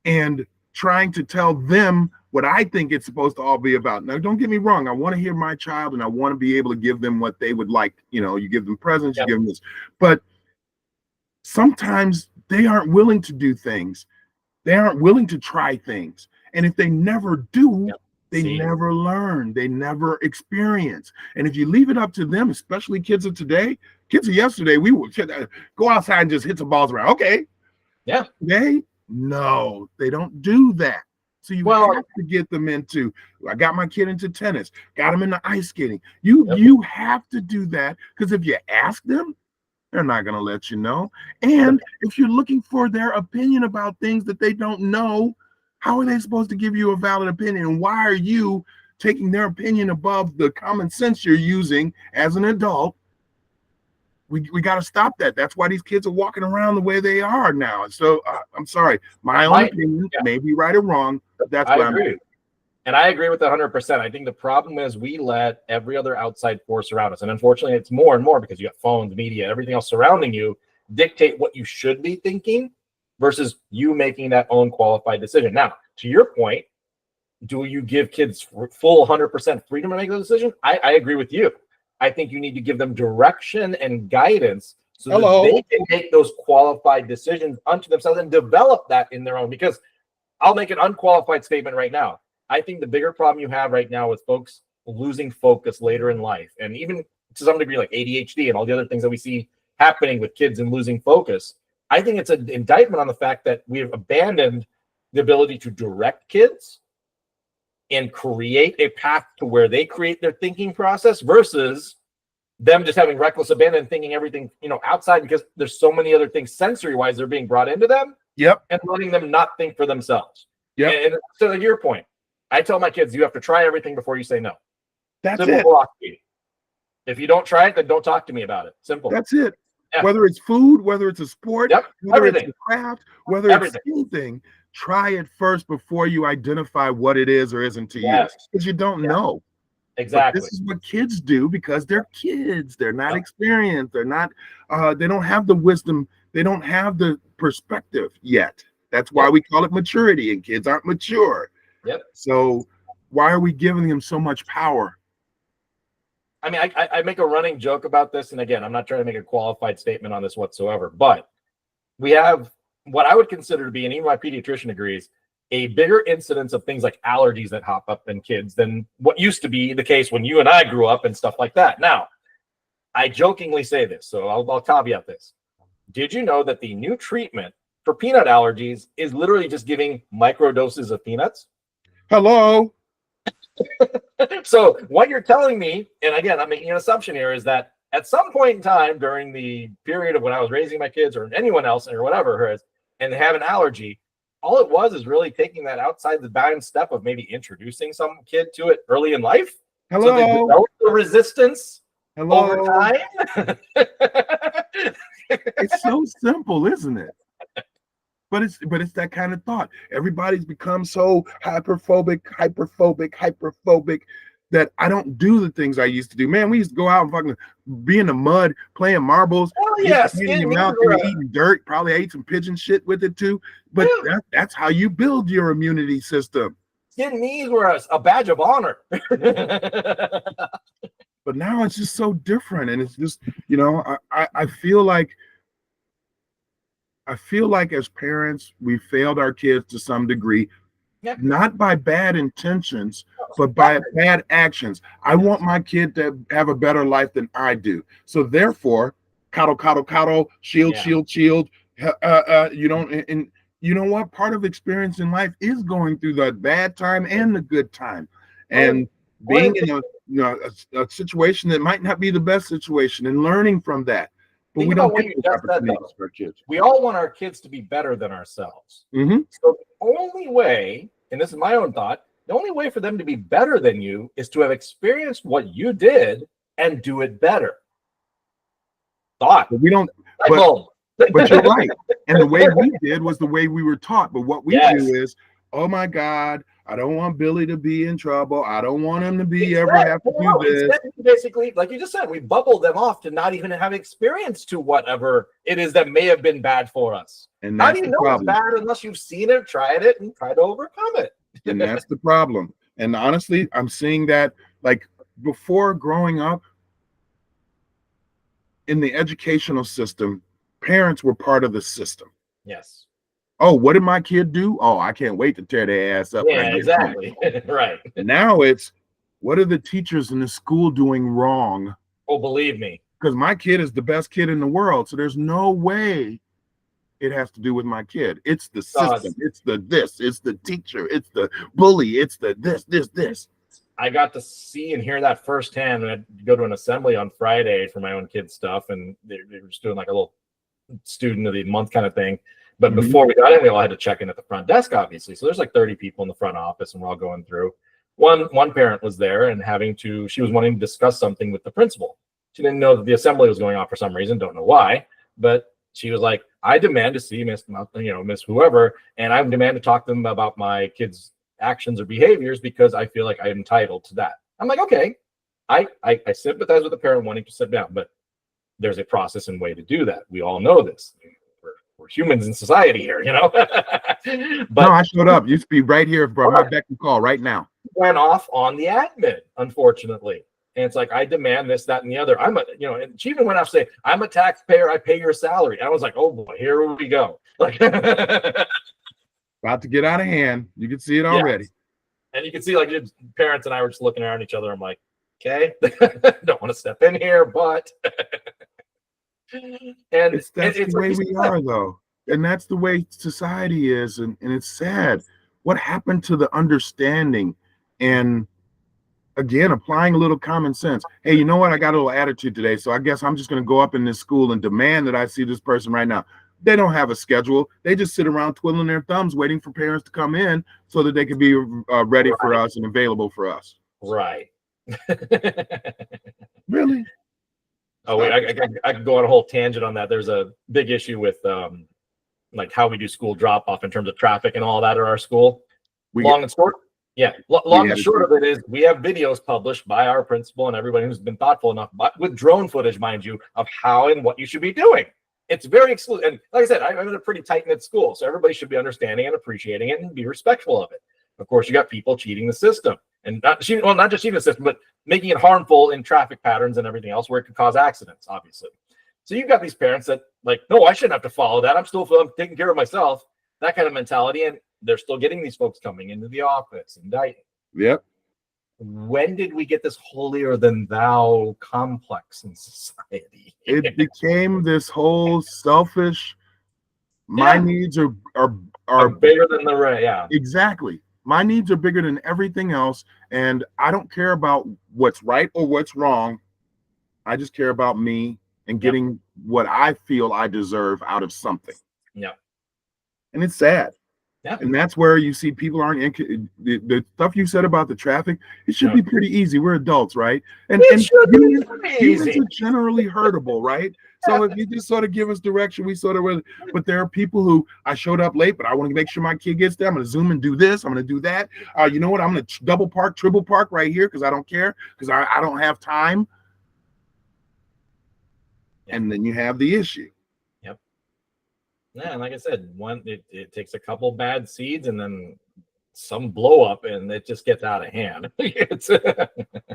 and trying to tell them what I think it's supposed to all be about. Now, don't get me wrong. I want to hear my child and I want to be able to give them what they would like. You give them presents, you give them this. But sometimes they aren't willing to do things. They aren't willing to try things. And if they never do, they never learn. They never experience. And if you leave it up to them, especially kids of today, kids of yesterday, we would go outside and just hit some balls around. Okay. Yeah. Today, no, they don't do that. So you have to get them into, I got my kid into tennis, got him into ice skating. You have to do that, because if you ask them, they're not going to let you know. And if you're looking for their opinion about things that they don't know, how are they supposed to give you a valid opinion? And why are you taking their opinion above the common sense you're using as an adult? We got to stop that. That's why these kids are walking around the way they are now. So I'm sorry, my own opinion may be right or wrong, but that's what I'm doing. And I agree with 100%. I think the problem is we let every other outside force around us. And unfortunately, it's more and more because you have phones, media, everything else surrounding you dictate what you should be thinking versus you making that own qualified decision. Now, to your point, do you give kids full 100% freedom to make the decision? I agree with you. I think you need to give them direction and guidance so that they can make those qualified decisions unto themselves and develop that in their own. Because I'll make an unqualified statement right now. I think the bigger problem you have right now with folks losing focus later in life, and even to some degree like ADHD and all the other things that we see happening with kids and losing focus, I think it's an indictment on the fact that we have abandoned the ability to direct kids and create a path to where they create their thinking process versus them just having reckless abandon, thinking everything, outside, because there's so many other things sensory wise they're being brought into them. Yep. And letting them not think for themselves. Yep. And to your point, I tell my kids, you have to try everything before you say no. That's Simple it. philosophy. If you don't try it, then don't talk to me about it. Simple. That's it. Yeah. Whether it's food, whether it's a sport, whether everything. it's a craft, whether it's anything, try it first before you identify what it is or isn't to you, because you don't know. Exactly. But this is what kids do because they're kids. They're not experienced. They're not. They don't have the wisdom. They don't have the perspective yet. That's why we call it maturity, and kids aren't mature. Yep. So why are we giving them so much power? I mean, I make a running joke about this, and again, I'm not trying to make a qualified statement on this whatsoever, but we have what I would consider to be, and even my pediatrician agrees, a bigger incidence of things like allergies that hop up in kids than what used to be the case when you and I grew up and stuff like that. Now, I jokingly say this, so I'll caveat this. Did you know that the new treatment for peanut allergies is literally just giving micro doses of peanuts? Hello. So what you're telling me, and again, I'm making an assumption here, is that at some point in time during the period of when I was raising my kids or anyone else or whatever, and they have an allergy, all it was is really taking that outside the bound step of maybe introducing some kid to it early in life. Hello. So they develop the resistance over time. It's so simple, isn't it? But it's that kind of thought. Everybody's become so hyperphobic that I don't do the things I used to do. Man, we used to go out and fucking be in the mud playing marbles. Oh yes, eating dirt. Probably ate some pigeon shit with it too. But that's how you build your immunity system. Skin knees were a badge of honor. But now it's just so different, and it's just I feel like as parents, we failed our kids to some degree, not by bad intentions, but by bad actions. I want my kid to have a better life than I do. So therefore, coddle, shield. You don't, and you know what? Part of experience in life is going through the bad time and the good time, and being in a situation that might not be the best situation and learning from that. But we don't get those opportunities for our kids. We all want our kids to be better than ourselves. Mm-hmm. So the only way, and this is my own thought, the only way for them to be better than you is to have experienced what you did and do it better. Thought. But we don't. But you're right. And the way we did was the way we were taught. But what we do is, oh my God, I don't want Billy to be in trouble. I don't want him to be ever have to do this. Basically, like you just said, we bubbled them off to not even have experience to whatever it is that may have been bad for us. And that's not even know it's bad unless you've seen it, tried it, and tried to overcome it. And that's the problem. And honestly, I'm seeing that like before growing up in the educational system, parents were part of the system. Yes. Oh, what did my kid do? Oh, I can't wait to tear their ass up. Yeah, exactly. Right. Now it's, what are the teachers in the school doing wrong? Oh, believe me. Because my kid is the best kid in the world. So there's no way it has to do with my kid. It's the system. It's the teacher. It's the bully. It's the this. I got to see and hear that firsthand. I go to an assembly on Friday for my own kids' stuff. And they were just doing like a little student of the month kind of thing. But before we got in, we all had to check in at the front desk, obviously. So there's like 30 people in the front office, and we're all going through. One parent was there and she was wanting to discuss something with the principal. She didn't know that the assembly was going on for some reason, don't know why. But she was like, I demand to see Miss whoever, and I demand to talk to them about my kids' actions or behaviors because I feel like I am entitled to that. I'm like, okay, I sympathize with the parent wanting to sit down, but there's a process and way to do that. We all know this. We're humans in society here, But no, I showed up. You should be right here, bro. My beck and call right now. Went off on the admin, unfortunately. And it's like, I demand this, that, and the other. And she even went off saying, I'm a taxpayer, I pay your salary. And I was like, oh boy, here we go. Like about to get out of hand. You can see it already. And you can see, like, parents and I were just looking around each other. I'm like, okay, don't want to step in here, but and That's the it's like way you we said. are, though. And that's the way society is. And it's sad. What happened to the understanding and again, applying a little common sense? Hey, you know what? I got a little attitude today. So I guess I'm just going to go up in this school and demand that I see this person right now. They don't have a schedule. They just sit around twiddling their thumbs, waiting for parents to come in so that they can be ready for us and available for us. Right. Really? Oh, wait, I could go on a whole tangent on that. There's a big issue with like how we do school drop off in terms of traffic and all that at our school. Long and short of it is we have videos published by our principal and everybody who's been thoughtful enough, but with drone footage, mind you, of how and what you should be doing. It's very exclusive. And like I said, I'm in a pretty tight-knit school, so everybody should be understanding and appreciating it and be respectful of it. Of course, you got people cheating the system, and not just cheating the system, but making it harmful in traffic patterns and everything else where it could cause accidents, obviously. So you've got these parents that like, no, I shouldn't have to follow that. I'm taking care of myself, that kind of mentality. And they're still getting these folks coming into the office, indicting. Yep. When did we get this holier than thou complex in society? It became this whole selfish, my needs are bigger than the rest. Yeah. Exactly. My needs are bigger than everything else. And I don't care about what's right or what's wrong. I just care about me and getting what I feel I deserve out of something. Yeah. And it's sad. Yeah. And that's where you see people aren't the stuff you said about the traffic. It should be pretty easy. We're adults, right? And humans are generally hurtable, right? So if you just sort of give us direction, we sort of will. But there are people who I showed up late, but I want to make sure my kid gets there. I'm going to zoom and do this. I'm going to do that. You know what? I'm going to double park, triple park right here because I don't care because I don't have time. And then you have the issue. Yep. Yeah, and like I said, it takes a couple bad seeds and then some blow up, and it just gets out of hand.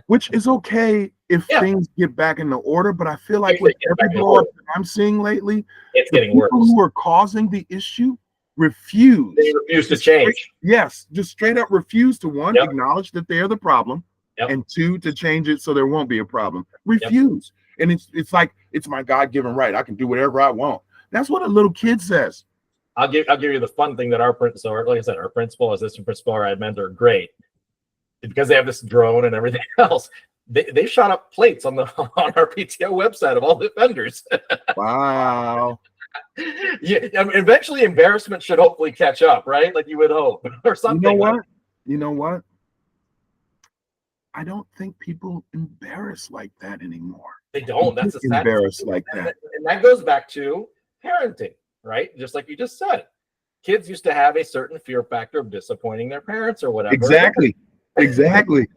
Which is okay if things get back into order, but I feel like with every blow up that I'm seeing lately, it's getting worse. People who are causing the issue refuse. They refuse to change. Just straight up refuse to acknowledge that they are the problem, and two, to change it so there won't be a problem. Refuse. And it's like it's my God-given right. I can do whatever I want. That's what a little kid says. I'll give you the fun thing that our principal, like I said, our principal, assistant principal, our ad mentor are great because they have this drone and everything else. They shot up plates on our PTO website of all the offenders. Wow. Yeah, I mean, eventually embarrassment should hopefully catch up, right? Like you would hope, or something. You know what? I don't think people embarrass like that anymore. They don't. That's a sad embarrassed like that. And that goes back to parenting, right? Just like you just said. Kids used to have a certain fear factor of disappointing their parents or whatever. Exactly.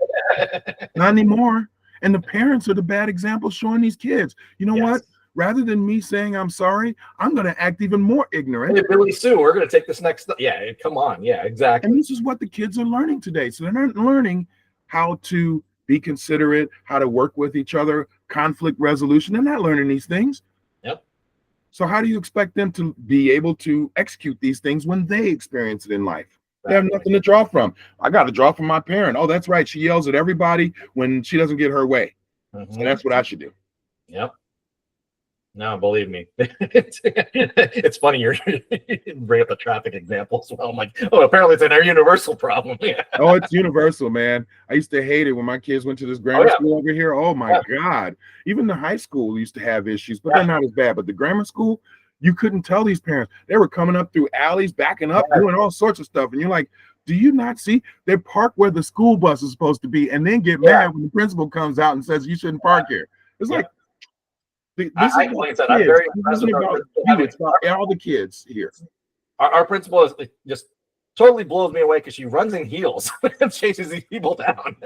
Not anymore. And the parents are the bad examples showing these kids. You know what? Rather than me saying I'm sorry, I'm going to act even more ignorant. Hey, Billy Sue, we're going to take this next step. Yeah, come on. Yeah, exactly. And this is what the kids are learning today. So they're not learning how to be considerate, how to work with each other, conflict resolution. They're not learning these things. Yep. So how do you expect them to be able to execute these things when they experience it in life? They have nothing to draw from. I got to draw from my parent. Oh, that's right. She yells at everybody when she doesn't get her way. So that's what I should do. Yep. No, believe me. It's funny you bring up the traffic example as well. I'm like, oh, apparently it's a universal problem. Oh, it's universal, man. I used to hate it when my kids went to this grammar school over here. Oh my God. Even the high school used to have issues, but they're not as bad. But the grammar school, you couldn't tell these parents. They were coming up through alleys, backing up, doing all sorts of stuff. And you're like, do you not see? They park where the school bus is supposed to be and then get mad when the principal comes out and says you shouldn't park here. It's like, I'm very impressed with it's about all the kids here. Our principal is just totally blows me away because she runs in heels and chases these people down.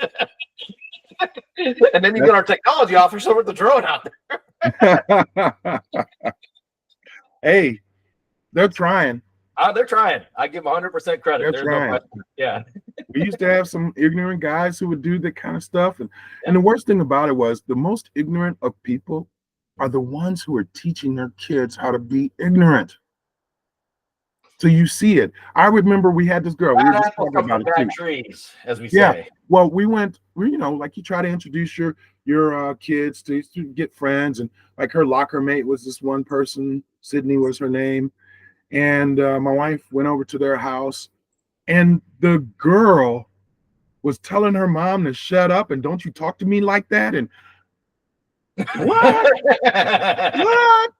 And then you get our technology officer with the drone out there. Hey, they're trying. They're trying. I give 100% credit. They're trying. No We used to have some ignorant guys who would do that kind of stuff. And the worst thing about it was the most ignorant of people are the ones who are teaching their kids how to be ignorant. So you see it. I remember we had this girl. We were Bad just apples talking come from about it bad too. trees, as we Yeah. say. Well, like you try to introduce your kids to get friends, and like her locker mate was this one person. Sydney was her name, and my wife went over to their house, and the girl was telling her mom to shut up and don't you talk to me like that. And what? What?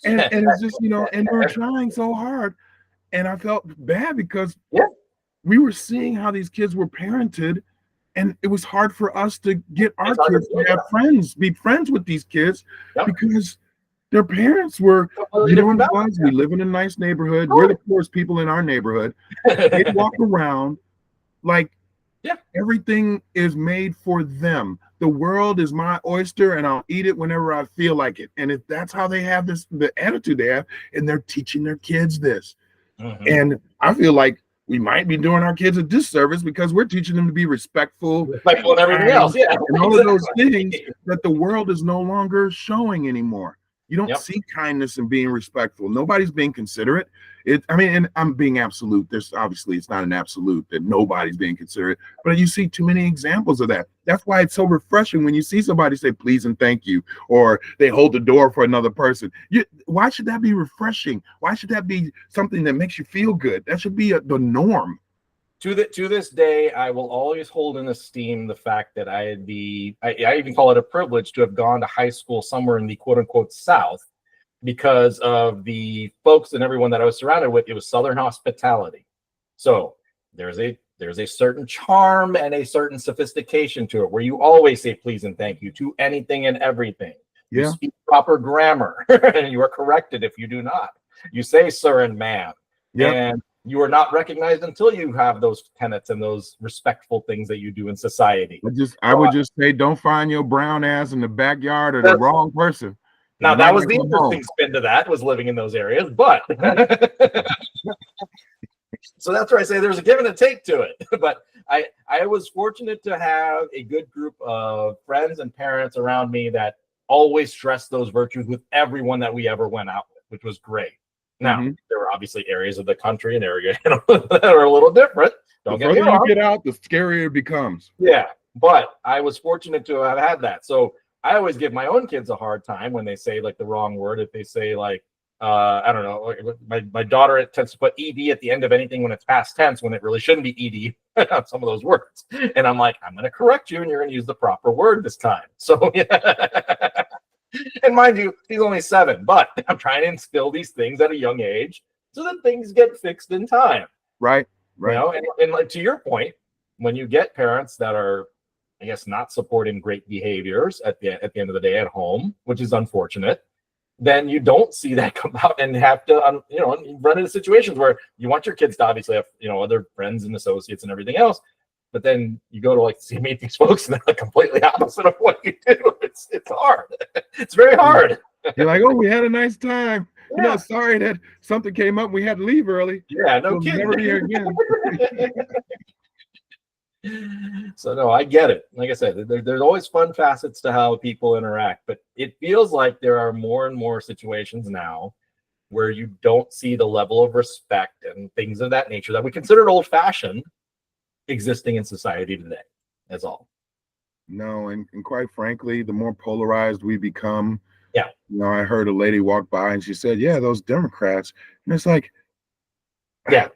And it's just, and we were trying so hard. And I felt bad because we were seeing how these kids were parented, and it was hard for us to get our kids to have friends, be friends with these kids, because their parents were, what it was, we live in a nice neighborhood. We're the poorest people in our neighborhood. They walk around like everything is made for them. The world is my oyster, and I'll eat it whenever I feel like it. And if that's how they have the attitude they have, and they're teaching their kids this. And I feel like we might be doing our kids a disservice because we're teaching them to be respectful and everything else. Yeah. And all of those things that the world is no longer showing anymore. You don't see kindness and being respectful. Nobody's being considerate. And I'm being absolute. There's obviously, it's not an absolute that nobody's being considerate, but you see too many examples of that. That's why it's so refreshing when you see somebody say please and thank you, or they hold the door for another person. Why should that be refreshing? Why should that be something that makes you feel good? That should be the norm. To this day, I will always hold in esteem the fact that I even call it a privilege to have gone to high school somewhere in the quote unquote South, because of the folks and everyone that I was surrounded with. It was Southern hospitality. So there's a certain charm and a certain sophistication to it, where you always say please and thank you to anything and everything. Yeah. You speak proper grammar, and you are corrected if you do not. You say sir and ma'am. Yeah. And you are not recognized until you have those tenets and those respectful things that you do in society. I would just say, don't find your brown ass in the backyard of the wrong person. Now, that was the interesting spin to that, was living in those areas, but so that's where I say there's a give and a take to it. But I was fortunate to have a good group of friends and parents around me that always stressed those virtues with everyone that we ever went out with, which was great. Now, there were obviously areas of the country and areas that are a little different. The further you get out, the scarier it becomes. Yeah, but I was fortunate to have had that. So I always give my own kids a hard time when they say like the wrong word. If they say like, I don't know, my daughter tends to put ed at the end of anything when it's past tense, when it really shouldn't be ed on some of those words. And I'm like, I'm going to correct you, and you're going to use the proper word this time. So yeah. And mind you, he's only 7, but I'm trying to instill these things at a young age so that things get fixed in time. Right. And like to your point, when you get parents that are, I guess, not supporting great behaviors at the end of the day at home, which is unfortunate, then you don't see that come out and have to, run into situations where you want your kids to obviously have, other friends and associates and everything else. But then you go to meet these folks, and they're like completely opposite of what you do. It's hard. It's very hard. You're like, oh, we had a nice time. Yeah. Sorry that something came up. We had to leave early. Yeah, no kidding. Never be here again. So no, I get it. Like I said, there's always fun facets to how people interact, but it feels like there are more and more situations now where you don't see the level of respect and things of that nature that we considered old-fashioned existing in society today. That's all. No, and quite frankly, the more polarized we become. Yeah. I heard a lady walk by and she said, yeah, those Democrats. And it's like, yeah,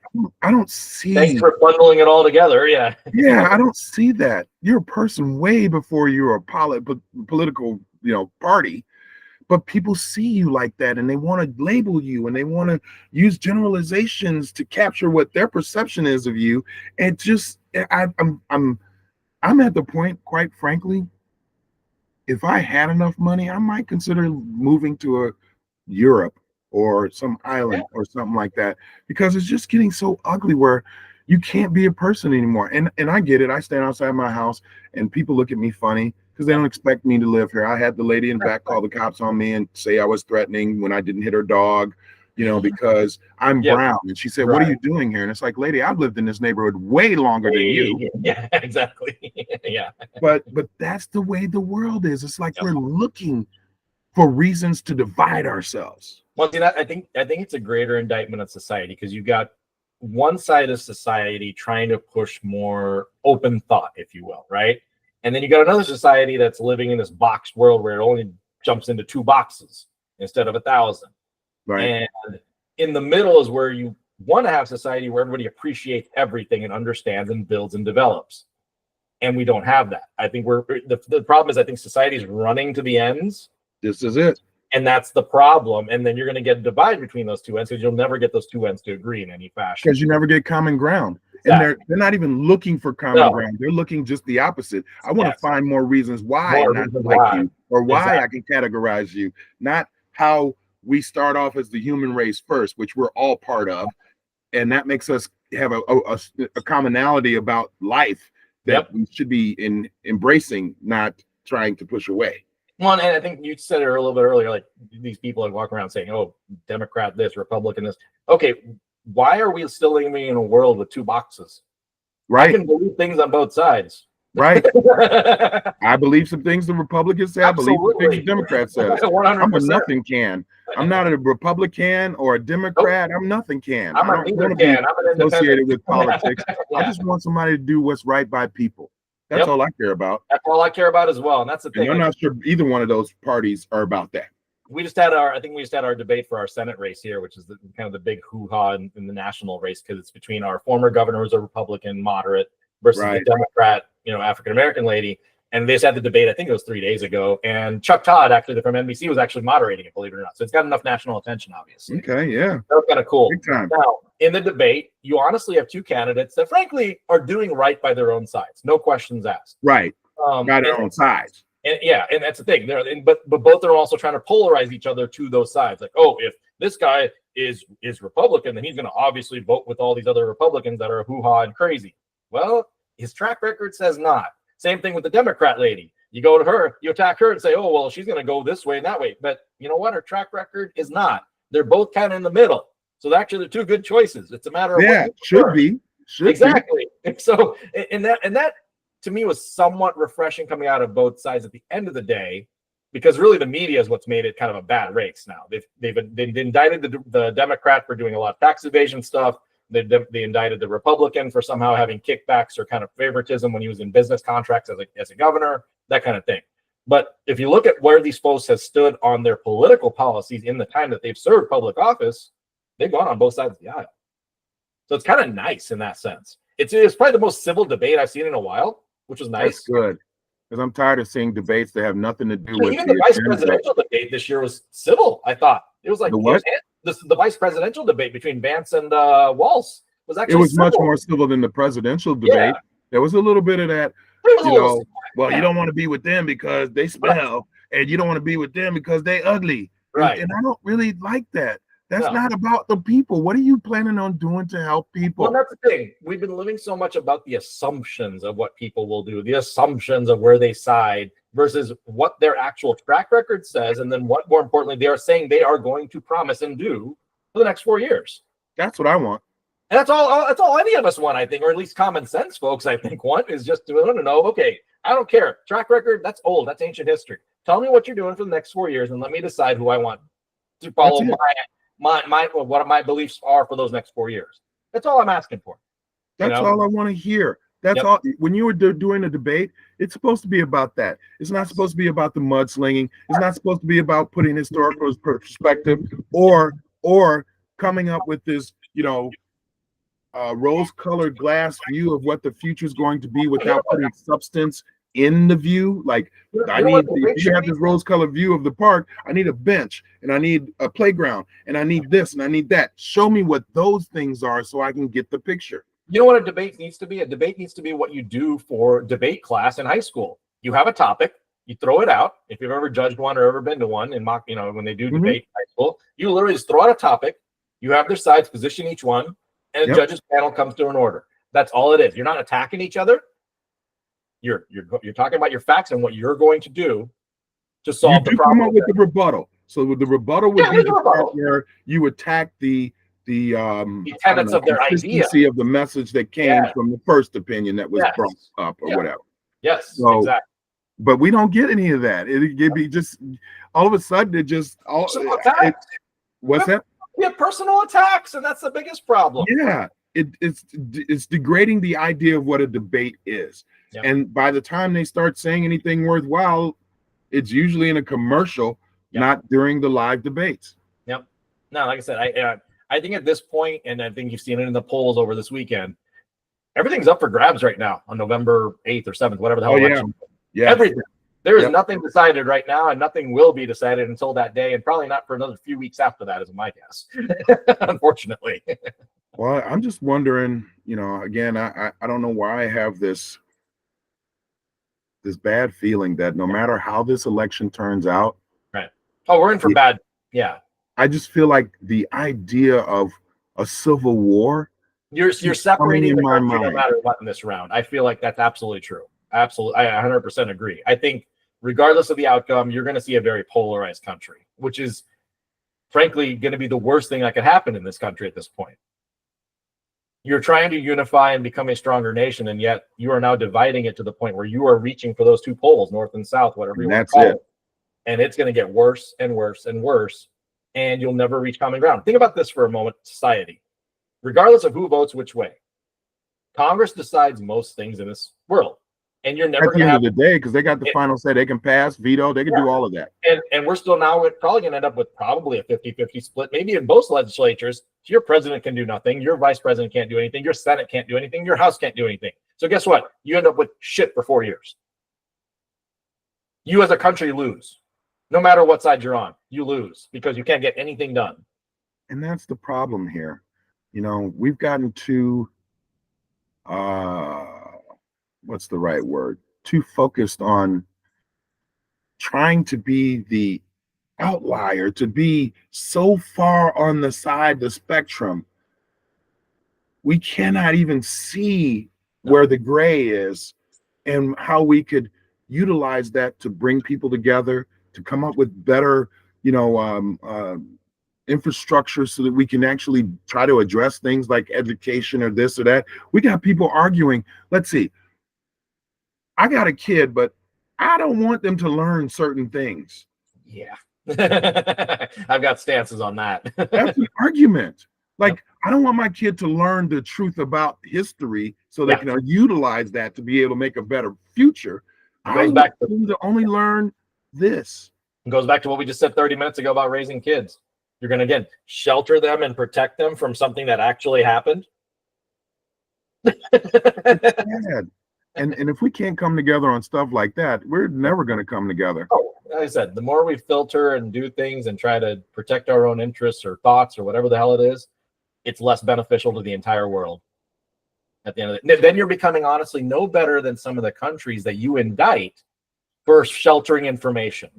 I don't see. Thanks for bundling it all together. Yeah. Yeah, I don't see that. You're a person way before you're a political, party. But people see you like that, and they want to label you, and they want to use generalizations to capture what their perception is of you. And just, I'm at the point, quite frankly, if I had enough money, I might consider moving to Europe or some island or something like that, because it's just getting so ugly where you can't be a person anymore. And I get it. I stand outside my house, and people look at me funny because they don't expect me to live here. I had the lady in the back call the cops on me and say I was threatening when I didn't hit her dog, because I'm brown. And she said, what are you doing here? And it's like, lady, I've lived in this neighborhood way longer than you. Yeah, exactly. Yeah. But that's the way the world is. It's like we're looking for reasons to divide ourselves. Well, see, I think it's a greater indictment of society because you've got one side of society trying to push more open thought, if you will, right? And then you got another society that's living in this box world where it only jumps into 2 boxes instead of 1,000. Right. And in the middle is where you want to have society where everybody appreciates everything and understands and builds and develops. And we don't have that. I think the problem is I think society is running to the ends. This is it. And that's the problem. And then you're going to get a divide between those 2 ends because you'll never get those 2 ends to agree in any fashion. Because you never get common ground. Exactly. And they're not even looking for common ground. They're looking just the opposite. I want to find more reasons why not to like you, or why I can categorize you, not how we start off as the human race first, which we're all part of. And that makes us have a commonality about life that we should be embracing, not trying to push away. Well, and I think you said it a little bit earlier, like these people that walk around saying, oh, Democrat this, Republican this. Okay, why are we still living in a world with 2 boxes? Right. I can believe things on both sides. Right. I believe some things the Republicans say. I believe some things the Democrats say. 100%. I'm a nothing can. I'm not a Republican or a Democrat. I'm nothing can. I don't want to be associated with politics. I just want somebody to do what's right by people. That's all I care about. That's all I care about as well. And that's the thing. And I'm not sure either one of those parties are about that. We just had our debate for our Senate race here, which is kind of the big hoo-ha in the national race, because it's between our former governor, who's a Republican moderate, versus the Democrat, African-American lady. And they just had the debate, I think it was 3 days ago. And Chuck Todd, actually from NBC, was actually moderating it, believe it or not. So it's got enough national attention, obviously. Okay, yeah. That was kind of cool. Big time. Now, in the debate, you honestly have 2 candidates that, frankly, are doing right by their own sides. No questions asked. Right. By their own sides. And and that's the thing. But both are also trying to polarize each other to those sides. Like, oh, if this guy is Republican, then he's going to obviously vote with all these other Republicans that are hoo-ha and crazy. Well, his track record says not. Same thing with the Democrat lady. You go to her, you attack her and say, oh, well, she's going to go this way and that way. But you know what? Her track record is not. They're both kind of in the middle. So actually, they're 2 good choices. It's a matter of what should be. Exactly. So, and that to me was somewhat refreshing coming out of both sides at the end of the day, because really the media is what's made it kind of a bad race now. They've indicted the Democrat for doing a lot of tax evasion stuff. They indicted the Republican for somehow having kickbacks or kind of favoritism when he was in business contracts as a governor, that kind of thing. But if you look at where these folks have stood on their political policies in the time that they've served public office, they've gone on both sides of the aisle. So it's kind of nice in that sense. It's probably the most civil debate I've seen in a while, which was nice. That's good. Because I'm tired of seeing debates that have nothing to do with even the vice presidential debate this year was civil, I thought. It was like the vice presidential debate between Vance and Walz was actually much more civil than the presidential debate. Yeah. There was a little bit of that, you don't want to be with them because they smell, and you don't want to be with them because they ugly. Right. And I don't really like that. That's not about the people. What are you planning on doing to help people? Well, that's the thing. We've been living so much about the assumptions of what people will do, the assumptions of where they side versus what their actual track record says. And then what, more importantly, they are saying they are going to promise and do for the next 4 years. That's what I want. And that's all any of us want, I think, or at least common sense folks, I think, want is just to know, okay, I don't care. Track record, that's old. That's ancient history. Tell me what you're doing for the next 4 years and let me decide who I want to follow what my beliefs are for those next 4 years. That's all I'm asking for. That's all I want to hear. That's all. When you were doing a debate, it's supposed to be about that. It's not supposed to be about the mudslinging. It's not supposed to be about putting historical perspective or coming up with this, rose-colored glass view of what the future is going to be without putting substance in the view. Like, if you have this rose-colored view of the park, I need a bench and I need a playground and I need this and I need that. Show me what those things are so I can get the picture. You know what a debate needs to be? A debate needs to be what you do for debate class in high school. You have a topic, you throw it out. If you've ever judged one or ever been to one in mock, when they do debate in high school, you literally just throw out a topic. You have their sides, position each one, and the judges panel comes to an order. That's all it is. You're not attacking each other. You're talking about your facts and what you're going to do to solve the problem. Come up with the rebuttal. So the rebuttal would be the part where you attack the tenets of their idea of the message that came from the first opinion that was brought up or whatever. Yes, so, exactly. But we don't get any of that. It'd be just all of a sudden What's that? We have personal attacks, and that's the biggest problem. Yeah, it's degrading the idea of what a debate is. Yeah. And by the time they start saying anything worthwhile, it's usually in a commercial, not during the live debates. Yep. No, like I said, I think at this point, and I think you've seen it in the polls over this weekend, everything's up for grabs right now on November 8th or 7th, whatever the hell election. Yeah. Everything. There is nothing decided right now, and nothing will be decided until that day, and probably not for another few weeks after that, is my guess. Unfortunately. Well, I'm just wondering, again, I don't know why I have this bad feeling that no matter how this election turns out. Right. Oh, we're in for bad. Yeah. I just feel like the idea of a civil war. You're separating the country no matter what in this round. I feel like that's absolutely true. Absolutely. I 100% agree. I think regardless of the outcome, you're going to see a very polarized country, which is frankly going to be the worst thing that could happen in this country at this point. You're trying to unify and become a stronger nation, and yet you are now dividing it to the point where you are reaching for those two poles, north and south, whatever you want to call it. And it's going to get worse and worse and worse, and you'll never reach common ground. Think about this for a moment, society. Regardless of who votes which way, Congress decides most things in this world. And you're never going to have at the end of the day, because they got the final say. They can pass, veto, they can do all of that. And we're still now probably going to end up with probably a 50-50 split, maybe in both legislatures. Your president can do nothing. Your vice president can't do anything. Your Senate can't do anything. Your House can't do anything. So guess what? You end up with shit for 4 years. You as a country lose. No matter what side you're on, you lose because you can't get anything done. And that's the problem here. We've gotten too what's the right word? Too focused on trying to be the outlier, to be so far on the side, the spectrum. We cannot even see where the gray is and how we could utilize that to bring people together, to come up with better, infrastructure so that we can actually try to address things like education or this or that. We got people arguing. Let's see. I got a kid, but I don't want them to learn certain things. Yeah. I've got stances on that. That's an argument. Like, I don't want my kid to learn the truth about history so they can utilize that to be able to make a better future. I want them to only learn this. It goes back to what we just said 30 minutes ago about raising kids. You're going to, again, shelter them and protect them from something that actually happened. And if we can't come together on stuff like that, we're never going to come together. Oh, like I said, the more we filter and do things and try to protect our own interests or thoughts or whatever the hell it is, it's less beneficial to the entire world. At the end of it, then you're becoming honestly no better than some of the countries that you indict for sheltering information.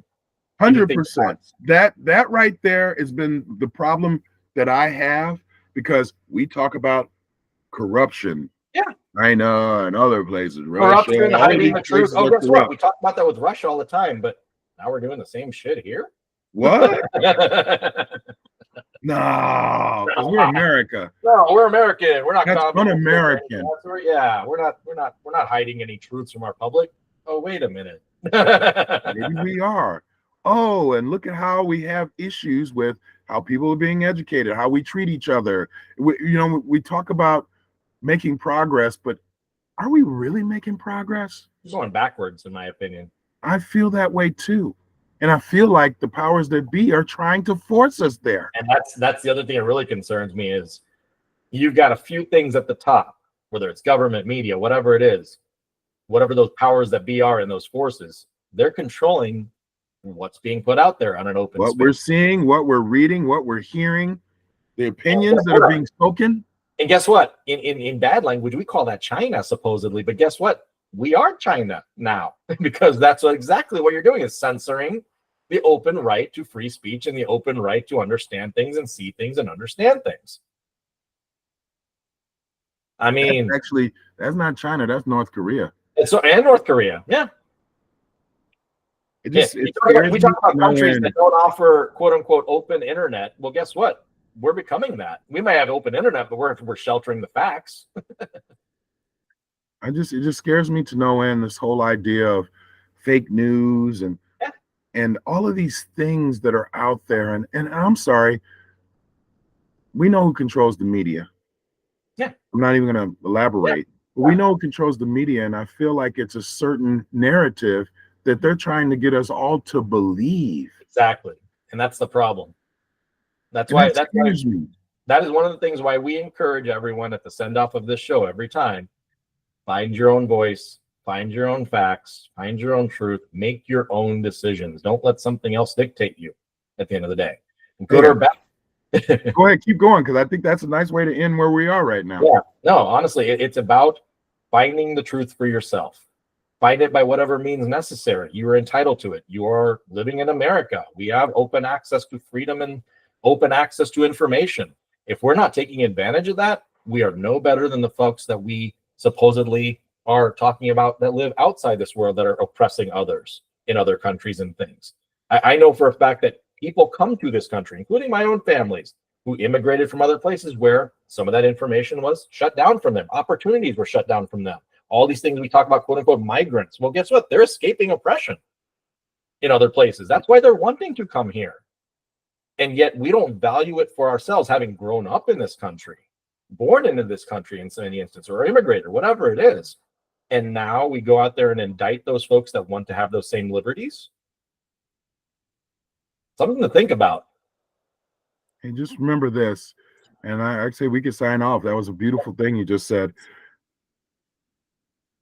100%. That right there has been the problem that I have, because we talk about corruption. Yeah. China and other places. Corruption, hiding the truth. Oh, guess what? We talk about that with Russia all the time, but now we're doing the same shit here. What? No, because we're America. No, we're American. We're not. That's un-American. Yeah, we're not hiding any truths from our public. Oh, wait a minute. Maybe we are. Oh, and look at how we have issues with how people are being educated, how we treat each other. We talk about making progress, but are we really making progress? We're going backwards, in my opinion. I feel that way too. And I feel like the powers that be are trying to force us there. And that's the other thing that really concerns me is you've got a few things at the top, whether it's government, media, whatever it is, whatever those powers that be are in those forces, they're controlling what's being put out there on an open space. What we're seeing, what we're reading, what we're hearing, the opinions that are being spoken. And guess what? In bad language, we call that China, supposedly. But guess what? We are China now, because that's exactly what you're doing, is censoring the open right to free speech and the open right to understand things and see things and understand things. I mean, that's not China. That's North Korea. And North Korea. Yeah. We talk about countries that don't offer "quote unquote" open internet. Well, guess what? We're becoming that. We may have open internet, but we're sheltering the facts. It just scares me to no end, this whole idea of fake news and all of these things that are out there. And I'm sorry, we know who controls the media. Yeah. I'm not even going to elaborate, but we know who controls the media. And I feel like it's a certain narrative that they're trying to get us all to believe. Exactly. And that's the problem. That's And why that scares me. that is one of the things why we encourage everyone at the send off of this show every time. Find your own voice, find your own facts, find your own truth, make your own decisions. Don't let something else dictate you at the end of the day. Good or bad. Go ahead, keep going, because I think that's a nice way to end where we are right now. Yeah, no, honestly, it's about finding the truth for yourself. Find it by whatever means necessary. You are entitled to it. You are living in America. We have open access to freedom and open access to information. If we're not taking advantage of that, we are no better than the folks that we supposedly are talking about that live outside this world that are oppressing others in other countries and things. I know for a fact that people come to this country, including my own families, who immigrated from other places where some of that information was shut down from them. Opportunities were shut down from them. All these things we talk about, quote unquote, migrants. Well, guess what? They're escaping oppression in other places. That's why they're wanting to come here. And yet we don't value it for ourselves, having grown up in this country, born into this country in any instance, or immigrated, or whatever it is. And now we go out there and indict those folks that want to have those same liberties. Something to think about. And just remember this, and I'd say we could sign off. That was a beautiful thing you just said.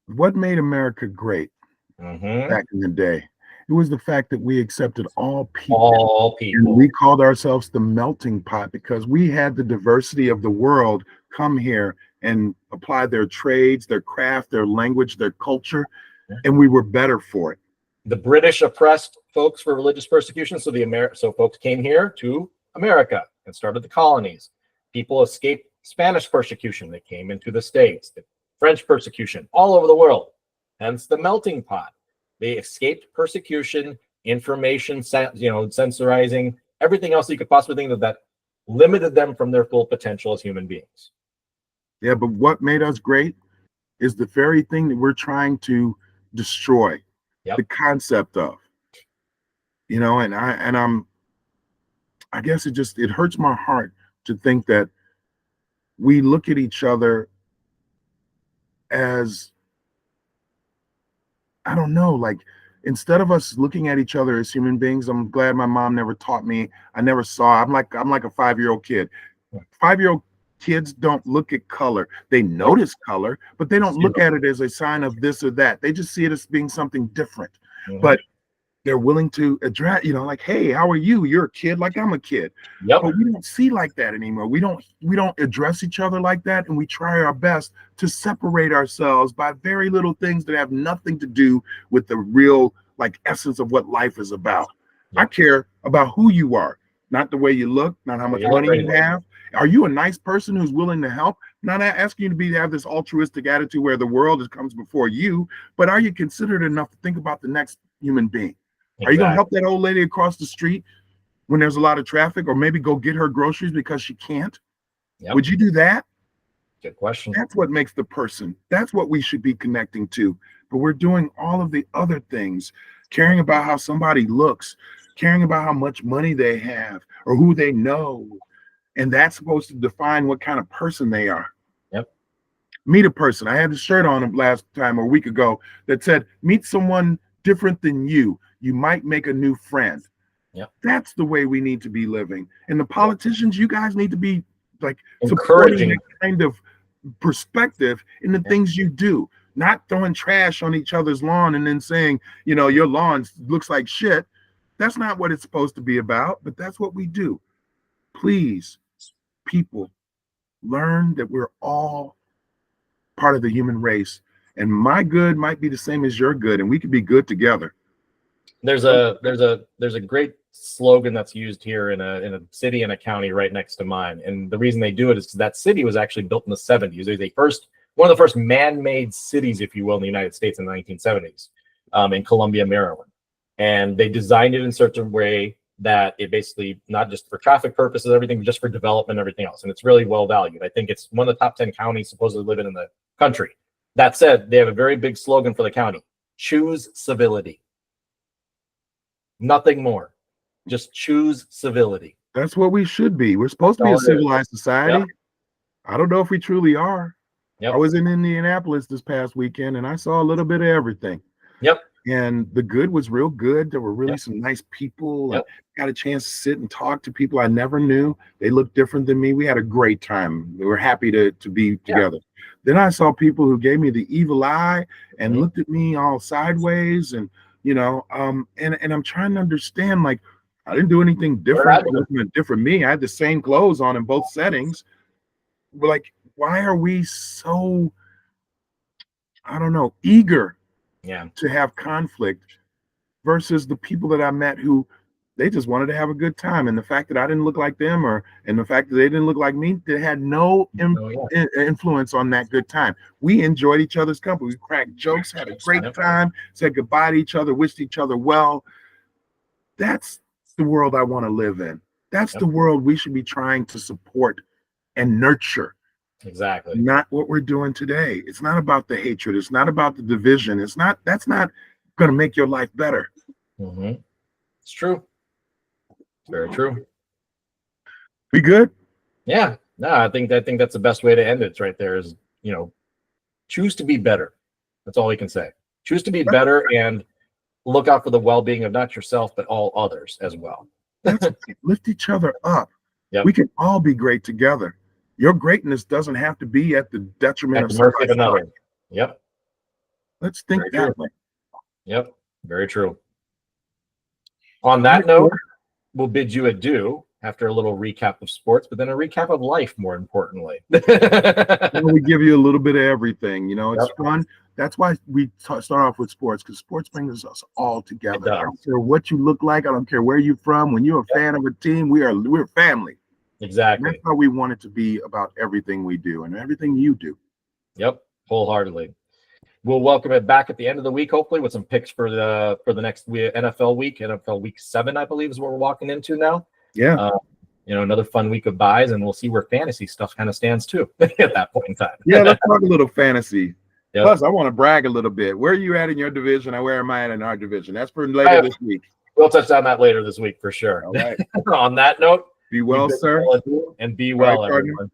What made America great back in the day? It was the fact that we accepted all people. All people. And we called ourselves the melting pot because we had the diversity of the world come here and apply their trades, their craft, their language, their culture, and we were better for it. The British oppressed folks for religious persecution, so folks came here to America and started the colonies. People escaped Spanish persecution. They came into the States. The French persecution all over the world. Hence the melting pot. They escaped persecution, information, censorizing, everything else you could possibly think of that limited them from their full potential as human beings. Yeah, but what made us great is the very thing that we're trying to destroy. The concept of, and I guess it hurts my heart to think that we look at each other as, I don't know, like instead of us looking at each other as human beings. I'm glad my mom never taught me. I never saw. I'm like a 5-year-old kid. 5-year-old kids don't look at color. They notice color, but they don't look at it as a sign of this or that. They just see it as being something different. But they're willing to address, like, hey, how are you? You're a kid like I'm a kid. But we don't see like that anymore. We don't address each other like that, and we try our best to separate ourselves by very little things that have nothing to do with the real essence of what life is about. I care about who you are, not the way you look, not how much money you have. Are you a nice person who's willing to help? Not asking you to have this altruistic attitude where the world comes before you, but are you considerate enough to think about the next human being? Are you going to help that old lady across the street when there's a lot of traffic, or maybe go get her groceries because she can't? Would you do that? Good question. That's what makes the person. That's what we should be connecting to. But we're doing all of the other things, caring about how somebody looks, caring about how much money they have or who they know. And that's supposed to define what kind of person they are. Meet a person. I had a shirt on last time or a week ago that said, meet someone different than you. You might make a new friend. That's the way we need to be living. And the politicians, you guys need to be supporting that kind of perspective in the things you do, not throwing trash on each other's lawn and then saying, your lawn looks like shit. That's not what it's supposed to be about, but that's what we do. Please, people, learn that we're all part of the human race, and my good might be the same as your good, and we could be good together. There's a great slogan that's used here in a city and a county right next to mine, and the reason they do it is because that city was actually built in the 70s. It was one of the first man-made cities, if you will, in the United States in the 1970s, in Columbia, Maryland, and they designed it in such a way that it basically not just for traffic purposes, everything, but just for development and everything else, and it's really well valued. I think it's one of the top 10 counties supposedly living in the country. That said, they have a very big slogan for the county: choose civility. Nothing more. Just choose civility. That's what we should be. We're supposed to be all a it is. civilized society. Yep. I don't know if we truly are. Yep. I was in Indianapolis this past weekend and I saw a little bit of everything. Yep. And the good was real good. There were really Yep. some nice people. Yep. I got a chance to sit and talk to people I never knew. They looked different than me. We had a great time. We were happy to be together. Then I saw people who gave me the evil eye and Mhm. looked at me all sideways. And, and I'm trying to understand, like, I didn't do anything different. It wasn't a different me. I had the same clothes on in both settings. Like, why are we so, I don't know, eager to have conflict versus the people that I met who they just wanted to have a good time. And the fact that I didn't look like them and the fact that they didn't look like me, they had no influence on that good time. We enjoyed each other's company. We cracked jokes, had a great time, said goodbye to each other, wished each other well. That's the world I want to live in. That's the world we should be trying to support and nurture. Exactly. Not what we're doing today. It's not about the hatred. It's not about the division. That's not going to make your life better. Mm-hmm. It's true. It's very true. We good? Yeah. No, I think that's the best way to end it right there is, choose to be better. That's all we can say. Choose to be better and look out for the well-being of not yourself, but all others as well. Lift each other up. Yep. We can all be great together. Your greatness doesn't have to be at the detriment of somebody another. Yep. Let's think that way. Yep. Very true. On that note, we'll bid you adieu after a little recap of sports, but then a recap of life, more importantly. We give you a little bit of everything. It's fun. That's why we start off with sports, because sports brings us all together. I don't care what you look like. I don't care where you're from. When you're a fan of a team, we're family. Exactly. And that's how we want it to be about everything we do and everything you do. Yep, wholeheartedly. We'll welcome it back at the end of the week, hopefully, with some picks for the next NFL week. NFL Week 7, I believe, is what we're walking into now. Yeah. Another fun week of buys, and we'll see where fantasy stuff kind of stands too at that point in time. Yeah, let's talk a little fantasy. Yep. Plus, I want to brag a little bit. Where are you at in your division, and where am I at in our division? That's for later this week. We'll touch on that later this week for sure. All right. On that note, be well, sir. And be well, right, everyone.